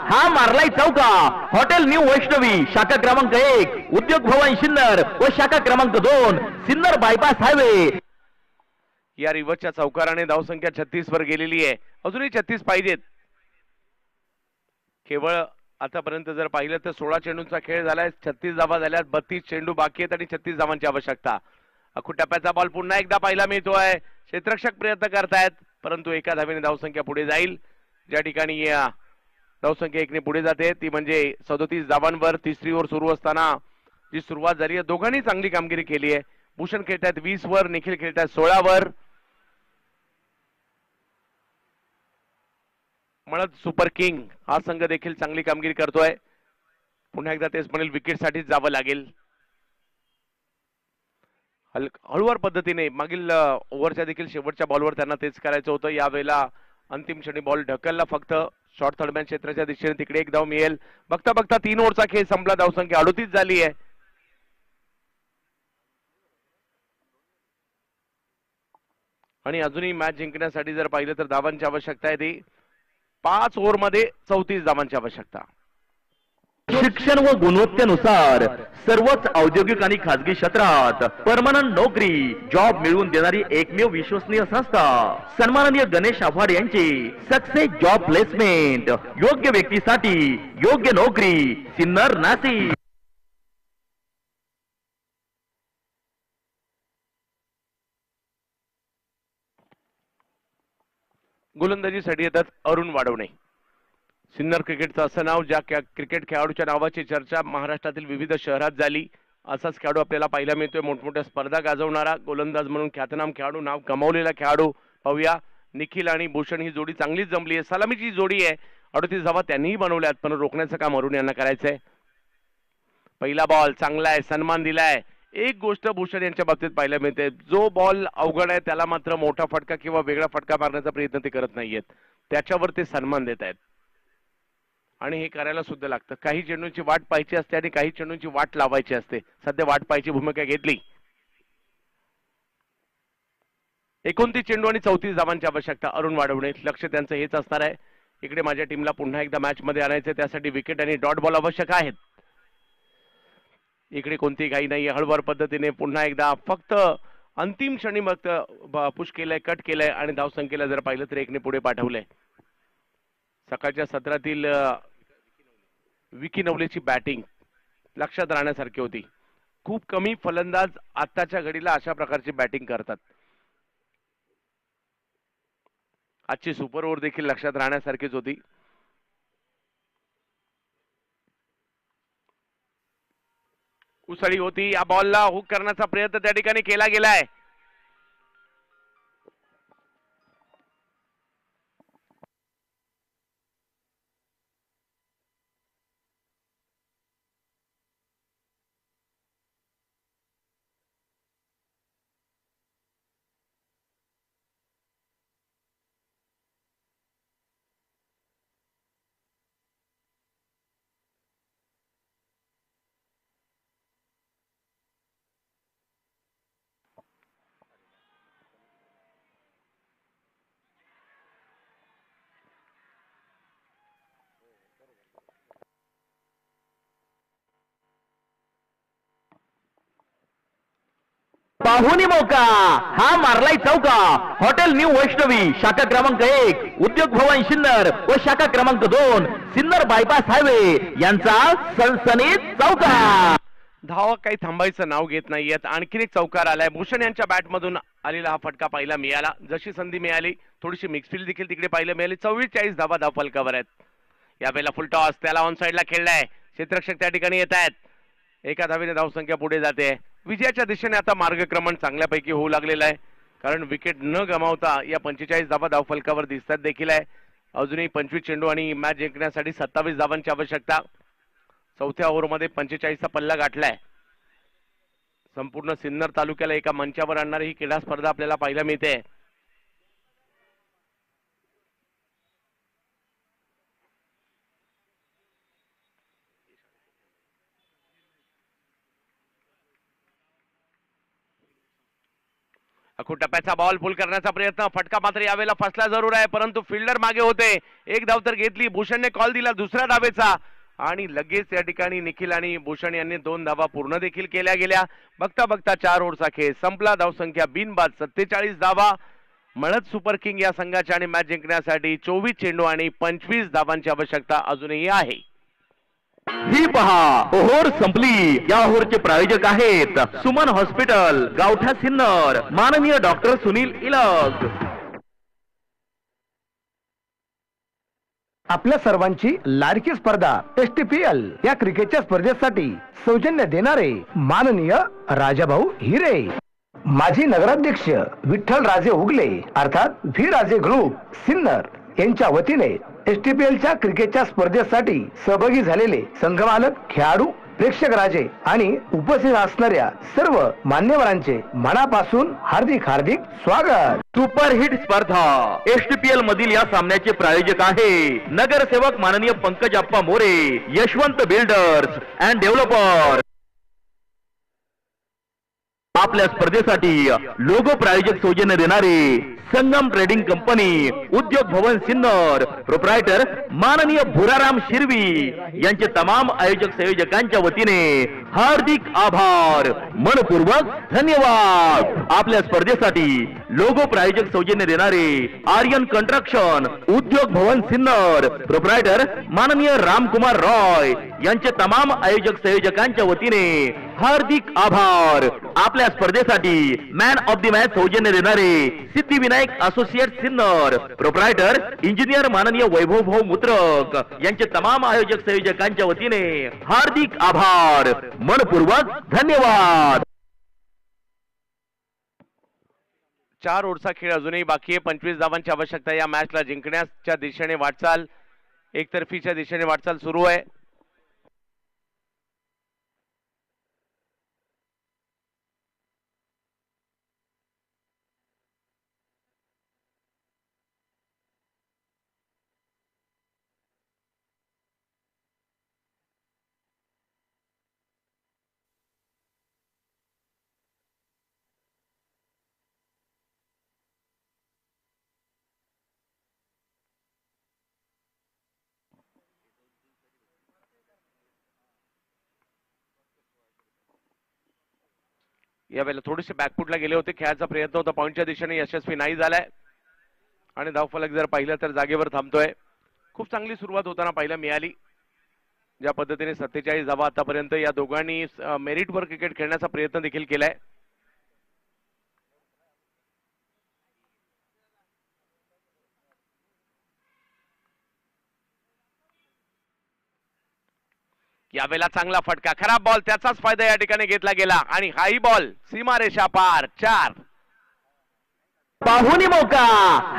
हा मारलाय चौका. हॉटेल न्यू वैष्णवी शाखा क्रमांक 1 उद्योग भवन सिन्नर व शाखा क्रमांक 2 सिन्नर बायपास हायवे. या रिव्हर्सच्या चौकाराने धावसंख्या 36 वर गेलेली आहे. अजूनही 36 पाहिजेत. केवळ आतापर्यंत जर पाहिलं तर 16 चेंडूंचा खेळ झालाय. 36 धावा झाल्यात. 32 चेंडू बाकी आहेत आणि 36 धावांची आवश्यकता. अखुटप्प्याचा बॉल पुन्हा एकदा पाहायला मिळतोय. क्षेत्ररक्षक प्रयत्न करतायत परंतु एका धावेने धावसंख्या पुढे जाईल. ज्या ठिकाणी धावसंख्या 1 ने पुढे जाते ती म्हणजे 37 धावांवर. तिसरी ओव्हर सुरू असताना जी सुरुवात झाली आहे दोघांनी चांगली कामगिरी केली आहे. भूषण खेळतायत 20 वर. निखिल खेळतायत 16 वर. मळद सुपर किंग हा संघ देखील चांगली कामगिरी करतोय. पुन्हा एकदा तेच म्हणेल विकेटसाठीच जावं लागेल. हळूवार पद्धतीने मागील ओव्हरच्या देखील शेवटच्या बॉलवर त्यांना तेच करायचं होतं. यावेळेला अंतिम क्षणी बॉल ढकलला फक्त. शॉर्ट थर्डमॅन क्षेत्राच्या दिशेने तिकडे एक धाव मिळेल. बघता बघता 3 ओव्हरचा खेळ संपला. धावसंख्या 38 झाली आहे. आणि अजूनही मॅच जिंकण्यासाठी जर पाहिलं तर धावांची आवश्यकता आहे ती 5 ओव्हर मध्ये 34 धावांची आवश्यकता. शिक्षण व गुणवत्तेनुसार सर्वच औद्योगिक आणि खाजगी क्षेत्रात परमनंट नोकरी जॉब मिळवून देणारी एकमेव विश्वसनीय संस्था सन्माननीय गणेश आव्हाड यांची सक्सेस जॉब प्लेसमेंट. योग्य व्यक्तीसाठी योग्य नोकरी. सिन्नर नाशिक. गोलंदाजीसाठी येतात अरुण वाढवणे. सिन्नर क्रिकेटचं असं नाव ज्या क्रिकेट खेळाडूच्या नावाची चर्चा महाराष्ट्रातील विविध शहरात झाली. असाच खेळाडू आपल्याला पाहायला मिळतोय. मोठमोठ्या स्पर्धा गाजवणारा गोलंदाज म्हणून ख्यातनाम खेळाडू. नाव कमावलेला खेळाडू. पाहूया निखिल आणि भूषण ही जोडी चांगलीच जमली आहे. सलामीची जोडी आहे. 38 धावा त्यांनीही बनवल्यात पण रोखण्याचं काम अरुण यांना करायचंय. पहिला बॉल चांगला आहे. सन्मान दिलाय. एक गोष्ट भूषण यांच्या बाबतीत पाहायला मिळते. जो बॉल अवघड आहे त्याला मात्र मोठा फटका किंवा वेगळा फटका मारण्याचा प्रयत्न ते करत नाहीयेत. त्याच्यावर ते सन्मान देत आहेत आणि हे करायला सुद्धा लागतं. काही चेंडूंची वाट पाहायची असते आणि काही चेंडूंची वाट लावायची असते. सध्या वाट पाहायची भूमिका घेतली. 29 चेंडू आणि 34 धावांची आवश्यकता. अरुण वाढवणे लक्ष त्यांचं हेच असणार आहे. इकडे माझ्या टीमला पुन्हा एकदा मॅच मध्ये आणायचं. त्यासाठी विकेट आणि डॉट बॉल आवश्यक आहेत. इकडे कोणती घाई नाही. हळूवार पद्धतीने पुन्हा एकदा फक्त अंतिम क्षणी मग पुश केलंय. कट केलंय आणि धावसंख्येला जर पाहिलं तर 1 ने पुढे पाठवलंय. सकाळच्या सत्रातील विकी नवलेची बॅटिंग लक्षात राहण्यासारखी होती. खूप कमी फलंदाज आताच्या घडीला अशा प्रकारची बॅटिंग करतात. आजची सुपर ओव्हर देखील लक्षात राहण्यासारखीच होती. उसळी होती. या बॉलला हुक करण्याचा प्रयत्न त्या ठिकाणी केला गेलाय. पाहुणी मौका हा मारलाय चौका. हॉटेल न्यू वैष्णवी शाखा क्रमांक 1 उद्योग भवन सिन्नर व शाखा क्रमांक 2 सिन्नर बायपास हायवे यांचा सनसनीत चौका. धावा काही थांबायचं नाव घेत नाहीयेत. आणखीन एक चौकार आलाय. भूषण यांच्या बॅटमधून आलेला हा फटका पाहायला मिळाला. जशी संधी मिळाली थोडीशी मिक्सफील्ड देखील तिकडे पाहायला मिळाली. 44 धावा धावफलकावर आहेत. यावेळेला फुल टॉस त्याला ऑन साइडला खेळलाय. क्षेत्ररक्षक त्या ठिकाणी येत आहेत. एका धावेने धावसंख्या पुढे जाते. विजयाच्या दिशेने आता मार्गक्रमण चांगल्यापैकी होऊ लागलेलं आहे. कारण विकेट न गमावता या 45 धावा धावफलकावर दिसतात देखील आहे. अजूनही 25 चेंडू आणि मॅच जिंकण्यासाठी 27 धावांची आवश्यकता. चौथ्या ओव्हरमध्ये 45चा पल्ला गाठलाय. संपूर्ण सिन्नर तालुक्याला एका मंचावर आणणारी ही क्रीडा स्पर्धा आपल्याला पाहायला मिळते. टप्प्याचा बॉल पुल करण्याचा प्रयत्न. फटका मात्र यावेळेला फसला जरूर आहे परंतु फिल्डर मागे होते. एक धाव तर घेतली. भूषणने कॉल दिला दुसऱ्या धावेचा आणि लगेच या ठिकाणी निखिल आणि भूषण यांनी 2 धावा पूर्ण देखील केल्या गेल्या. बघता बघता 4 ओव्हरचा खेळ संपला. धावसंख्या बिनबाद 47 धावा. मळद सुपर किंग या संघाच्या आणि मॅच जिंकण्यासाठी 24 चेंडू आणि 25 धावांची आवश्यकता अजूनही आहे. ही पहा ओव्हर संपली. या ओव्हरचे प्रायोजक आहेत सुमन हॉस्पिटल गावठा सिन्नर माननीय डॉक्टर सुनील इलग. आपल्या सर्वांची लाडकी स्पर्धा STPL या क्रिकेटच्या स्पर्धेसाठी सौजन्य देणारे माननीय राजाभाऊ हिरे, माजी नगराध्यक्ष विठ्ठल राजे उगले अर्थात व्ही राजे ग्रुप सिन्नर यांच्या वतीने STPLच्या क्रिकेटच्या स्पर्धेसाठी सहभागी झालेले संघमालक, खेळाडू, प्रेक्षक राजे आणि उपस्थित असणाऱ्या सर्व मान्यवरांचे मनापासून हार्दिक हार्दिक स्वागत. सुपरहिट स्पर्धा STPL मधील या सामन्याचे प्रायोजक आहे नगरसेवक माननीय Pankaj Appa More, Yashwant builders and developer. आपल्या स्पर्धेसाठी लोगो प्रायोजक सौजन्य देणारे संगम ट्रेडिंग कंपनी उद्योग भवन सिन्नर प्रोप्रायटर माननीय भुराराम शिरवी यांचे तमाम आयोजक संयोजकांच्या वतीने हार्दिक आभार, मनपूर्वक धन्यवाद. आपल्या स्पर्धेसाठी लोगो प्रायोजक सौजन्य देणारे आर्यन कंस्ट्रक्शन उद्योग भवन सिन्नर प्रोप्रायटर माननीय रामकुमार रॉय यांचे तमाम आयोजक संयोजकांच्या वतीने हार्दिक आभार. आपल्या स्पर्धेसाठी मॅन ऑफ द मॅच सौजन्य देणारे Siddhivinayak associate Sinnar proprietor engineer माननीय वैभव भाऊ मुत्रक यांचे तमाम आयोजक संयोजकांच्या वतीने हार्दिक आभार, मनपूर्वक धन्यवाद. 4 ओव्हरचा खेळ अजूनही बाकी आहे. 25 धावांची आवश्यकता. या मॅचला जिंकण्याच्या दिशेने वाटचाल, एकतर्फीच्या दिशेने वाटचाल सुरू आहे. यावेळेला थोडेसे बॅकफुटला गेले होते. खेळाचा प्रयत्न होता पॉईंटच्या दिशेने, यशस्वी नाही झालाय आणि धावफलक जर पाहिलं तर जागेवर थांबतोय. खूप चांगली सुरुवात होताना पाहायला मिळाली. ज्या पद्धतीने 47 धावा आतापर्यंत या दोघांनी मेरिटवर क्रिकेट खेळण्याचा प्रयत्न देखील केलाय. यावेळेला चांगला फटका, खराब बॉल, त्याचाच फायदा या ठिकाणी घेतला गेला आणि हाही बॉल सीमारेषा पार. 4 पाहुणी मौका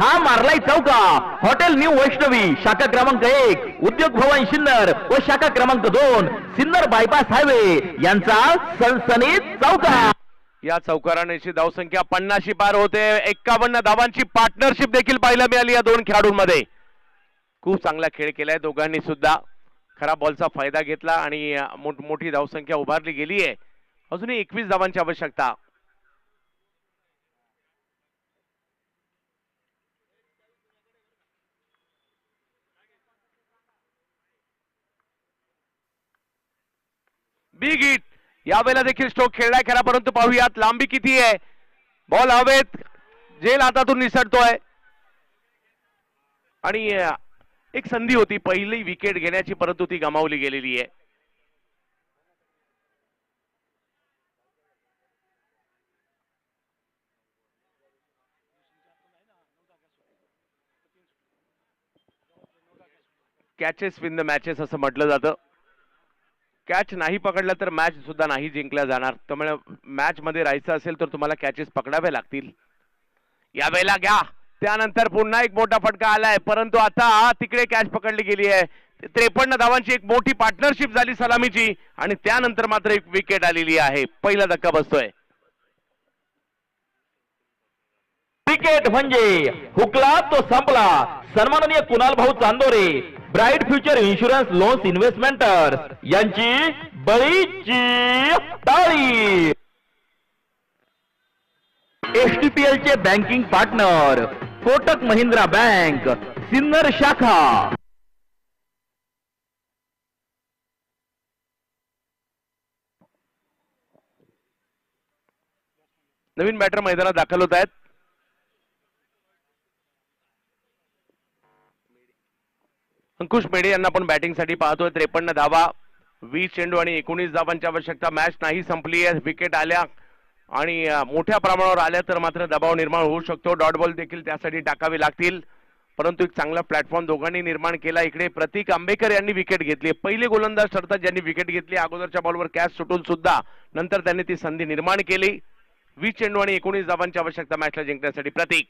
हा मारलाय चौका. हॉटेल न्यू वैष्णवी शाखा क्रमांक 1 उद्योग भवन सिन्नर व शाखा क्रमांक 2 सिन्नर बायपास हायवे यांचा सनसनीत चौका. या चौकाराने धावसंख्या 50 पार होते. 51 धावांची पार्टनरशिप देखील पाहायला मिळाली या दोन खेळाडूंमध्ये. खूप चांगला खेळ केलाय दोघांनी सुद्धा. खराब बॉलचा फायदा घेतला आणि मोठी धावसंख्या उभारली गेली आहे. अजूनही 21 धावांची आवश्यकता. बिग हिट यावेळेला देखील स्ट्रोक खेळलाय खरा, परंतु पाहूयात लांबी किती आहे. बॉल हवेत, झेल हातातून निसटतोय आणि एक संधी होती पहिली विकेट घेण्याची, परंतु ती गमावली गेलेली आहे. कॅचेस विन द मॅचेस असं म्हटलं जातं. कॅच नाही पकडला तर मॅच सुद्धा नाही जिंकल्या जाणार. त्यामुळे मॅच मध्ये राहायचं असेल तर तुम्हाला कॅचेस पकडावे लागतील. यावेळेला घ्या, त्यानंतर पुन्हा एक मोठा फटका आलाय, परंतु आता तिकडे कॅच पकडली गेली आहे. 53 धावांची एक मोठी पार्टनरशिप झाली सलामीची आणि त्यानंतर मात्र एक विकेट आलेली आहे. पहिला धक्का बसतोय. क्रिकेट म्हणजे हुकला तो संपला. सन्माननीय कुणाल भाऊ Chandore, bright future insurance loans इन्व्हेस्टमेंटर्स यांची बळीची टाळी. एसटीपीएल चे banking partner Kotak Mahindra bank, Sinnar शाखा. नवीन बॅटर मैदानात दाखल होत आहेत. अंकुश मेढे यांना आपण बॅटिंगसाठी पाहतोय. 53 धावा, 20 चेंडू आणि 19 धावांची आवश्यकता. मॅच नाही संपली आहे, विकेट आल्या आणि मोठ्या प्रमाणावर आल्या तर मात्र दबाव निर्माण होऊ शकतो. डॉट बॉल देखील त्यासाठी टाकावे लागतील, परंतु एक चांगला प्लॅटफॉर्म दोघांनी निर्माण केला. इकडे प्रतीक आंबेकर यांनी विकेट घेतली, पहिले गोलंदाज ठरतात ज्यांनी विकेट घेतली. अगोदरच्या बॉलवर कॅच सुटून सुद्धा नंतर त्यांनी ती संधी निर्माण केली. 20 चेंडू आणि 19 धावांची आवश्यकता मॅचला जिंकण्यासाठी.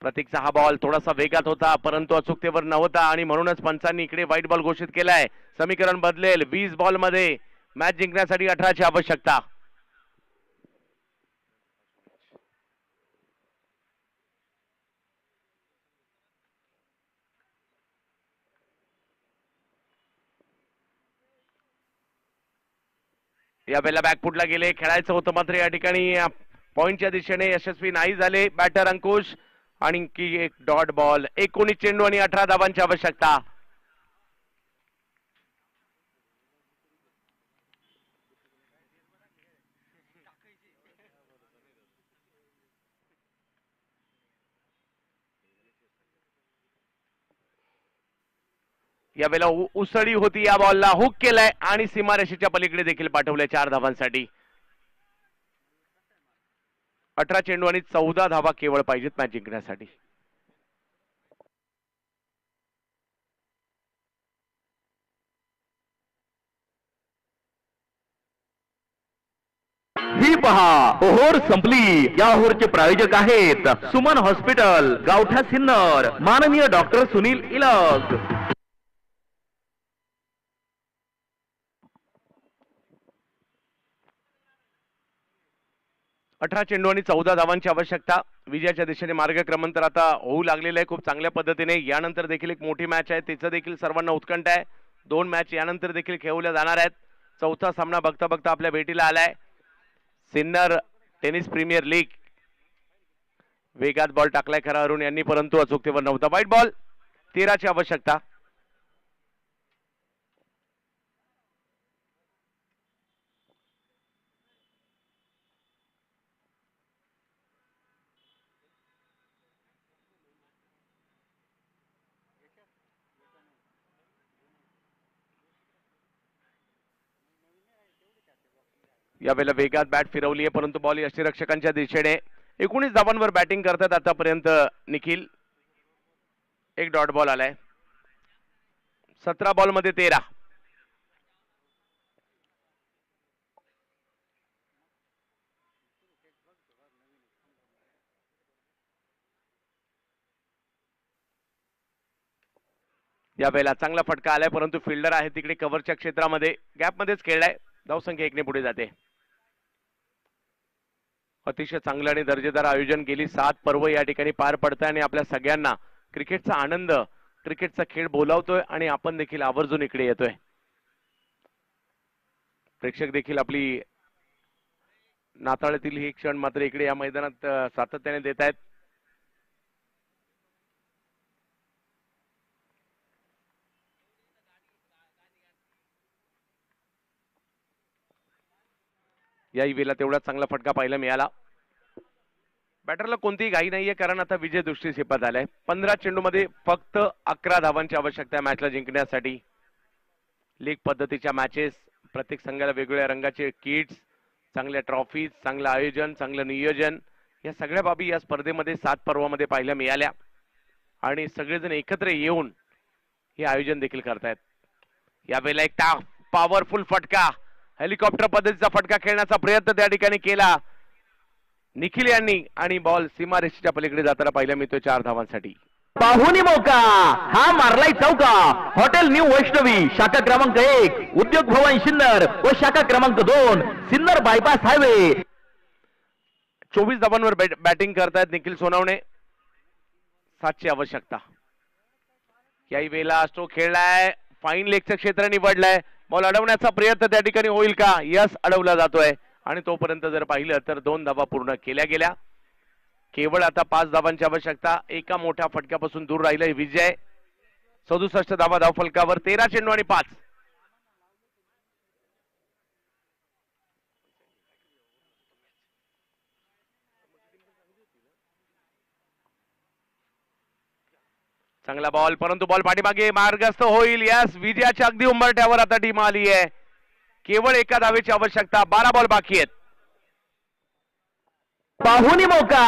प्रतीकचा हा बॉल थोडासा वेगात होता, परंतु अचूकतेवर नव्हता आणि म्हणूनच पंचांनी इकडे व्हाईट बॉल घोषित केलाय. समीकरण बदलेल. 20 बॉल मध्ये मॅच जिंकण्यासाठी 18ची आवश्यकता. यावेळेला बॅकफुटला गेले, खेळायचं होतं मात्र या ठिकाणी पॉइंटच्या दिशेने यशस्वी नाही झाले बॅटर अंकुश. आणि की एक डॉट बॉल. 19 चेंडू आणि 18 धावांची आवश्यकता. यावेळेला उसळी होती या बॉलला, हुक केलाय आणि सीमारेषेच्या पलीकडे देखील पाठवलंय 4 धावांसाठी. 18 चेंडू आणि 14 धावा केवळ पाहिजेत मॅच जिंकण्यासाठी. ही पहा, ओव्हर संपली. या ओव्हरचे प्रायोजक आहेत सुमन हॉस्पिटल, गावठा सिन्नर, माननीय डॉक्टर सुनील इलग. 18 चेंडू आणि 14 धावांची आवश्यकता. विजयाच्या दिशेने मार्गक्रमण तर आता होऊ लागलेलं आहे खूप चांगल्या पद्धतीने. यानंतर देखील एक मोठी मॅच आहे, तिचं देखील सर्वांना उत्कंठ आहे. 2 मॅच यानंतर देखील खेळवल्या जाणार आहेत. चौथा सामना बघता बघता आपल्या भेटीला आलाय. Sinnar tennis premier league. वेगात बॉल टाकलाय खरा अरुण यांनी, परंतु अचूकतेवर नव्हता. White ball. 13ची आवश्यकता. यावेळेला वेगात बॅट फिरवली आहे, परंतु बॉल यष्टीरक्षकांच्या दिशेने. 19 धावांवर बॅटिंग करतात आतापर्यंत निखिल. एक डॉट बॉल आलाय. 17 बॉल मध्ये 13. यावेळेला चांगला फटका आलाय, परंतु फिल्डर आहे तिकडे कव्हरच्या क्षेत्रामध्ये, गॅपमध्येच खेळलाय. धावसंख्या 1 ने पुढे जाते. अतिशय चांगलं आणि दर्जेदार आयोजन. गेली 7 पर्व या ठिकाणी पार पडत आहे आणि आपल्या सगळ्यांना क्रिकेटचा आनंद, क्रिकेटचा खेळ बोलावतोय आणि आपण देखील आवर्जून इकडे येतोय. प्रेक्षक देखील आपली नाताळातील हे क्षण मात्र इकडे या मैदानात सातत्याने देत आहेत. याही वेळेला तेवढा चांगला फटका पाहायला मिळाला. बॅटरला कोणतीही घाई नाहीये कारण आता विजय दृष्टी झेपत आलाय. 15 चेंडूमध्ये फक्त 11 धावांची आवश्यकता आहे मॅचला जिंकण्यासाठी. लीग पद्धतीच्या मॅचेस, प्रत्येक संघाला वेगवेगळ्या रंगाचे किट्स, चांगल्या ट्रॉफीज, चांगलं आयोजन, चांगलं नियोजन, या सगळ्या बाबी या स्पर्धेमध्ये 7 पर्वामध्ये पाहायला मिळाल्या आणि सगळेजण एकत्र येऊन हे आयोजन देखील करतायत. यावेळेला एक पॉवरफुल फटका, हेलिकॉप्टर पद्धतीचा फटका खेळण्याचा प्रयत्न त्या ठिकाणी केला निखिल यांनी आणि बॉल सीमारेषेच्या पलीकडे जाताना पाहायला मिळतोय 4 धावांसाठी. पाहुणी मौका, हा मारलाय चौका. हॉटेल न्यू वैष्णवी, शाखा क्रमांक 1, उद्योग भवन सिन्नर व शाखा क्रमांक 2, सिन्नर बायपास हायवे. 24 धावांवर बॅटिंग करतायत निखिल सोनवणे. 7ची आवश्यकता. याही वेळेला स्ट्रोक खेळलाय, फाईन लेगचं क्षेत्र निवडलंय. बॉल अडवण्याचा प्रयत्न त्या ठिकाणी होईल का? यस, अडवला जातोय आणि तोपर्यंत जर पाहिलं तर 2 धावा पूर्ण केल्या गेल्या. केवळ आता 5 धावांची आवश्यकता. एका मोठ्या फटक्यापासून दूर राहिलंय विजय. 67 धावा धावफलकावर, 13 चेंडू आणि 5. चांगला बॉल, परंतु बॉल पाठीमागे मार्गस्थ होईल. यस, विजयाच्या अगदी उंबरठ्यावर आता टीम आली आहे. केवळ एका धावेची आवश्यकता. 12 बॉल बाकी आहेत. पाहुणी मौका,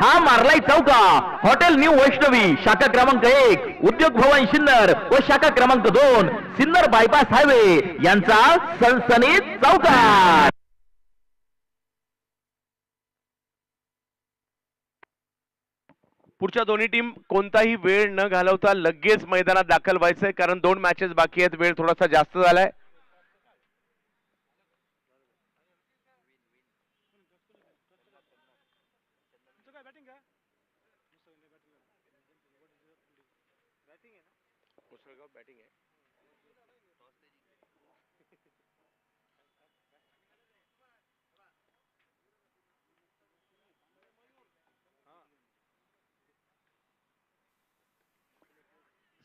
हा मारलाय चौका. हॉटेल न्यू वैष्णवी, शाखा क्रमांक 1, उद्योग भवन सिन्नर व शाखा क्रमांक 2, सिन्नर बायपास हायवे यांचा सनसनीत चौकार. पुढच्या दोन्ही टीम कोणताही वेळ न घालवता लगेच मैदानात दाखल व्हायचंय कारण 2 मॅचेस बाकी आहेत. वेळ थोडासा जास्त झालाय.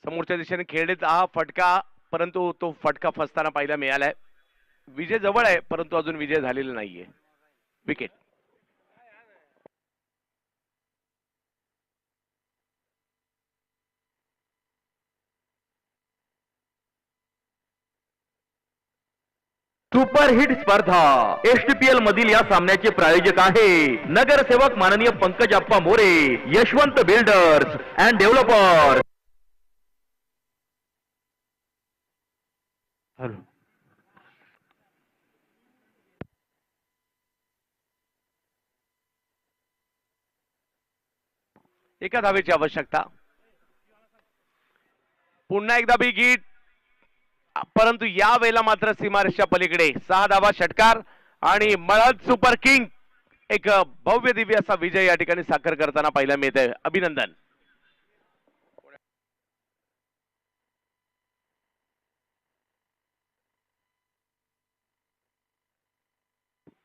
समोरच्या दिशेने खेळलेत हा फटका, परंतु तो फटका फसताना पाहायला मिळालाय. विजय जवळ आहे परंतु अजून विजय झालेला नाहीये. विकेट. सुपरहिट स्पर्धा एसटीपीएल मधील या सामन्याचे प्रायोजक आहे नगरसेवक माननीय Pankaj Appa More, Yashwant builders and developers. एका धावेची आवश्यकता. पुन्हा एकदा बिग हिट, परंतु या वेळेला मात्र सीमारेषेच्या पलीकडे 6 धावा षटकार आणि मळद सुपर किंग एक भव्य दिव्य असा विजय या ठिकाणी साकार करताना पाहायला मिळतंय. अभिनंदन.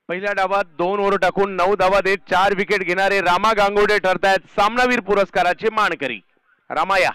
पहिल्या डावात 2 ओव्हर टाकून 9 धावा देत 4 विकेट घेणारे रामा गांगुर्डे ठरतायत सामनावीर पुरस्काराचे मानकरी. रामाया.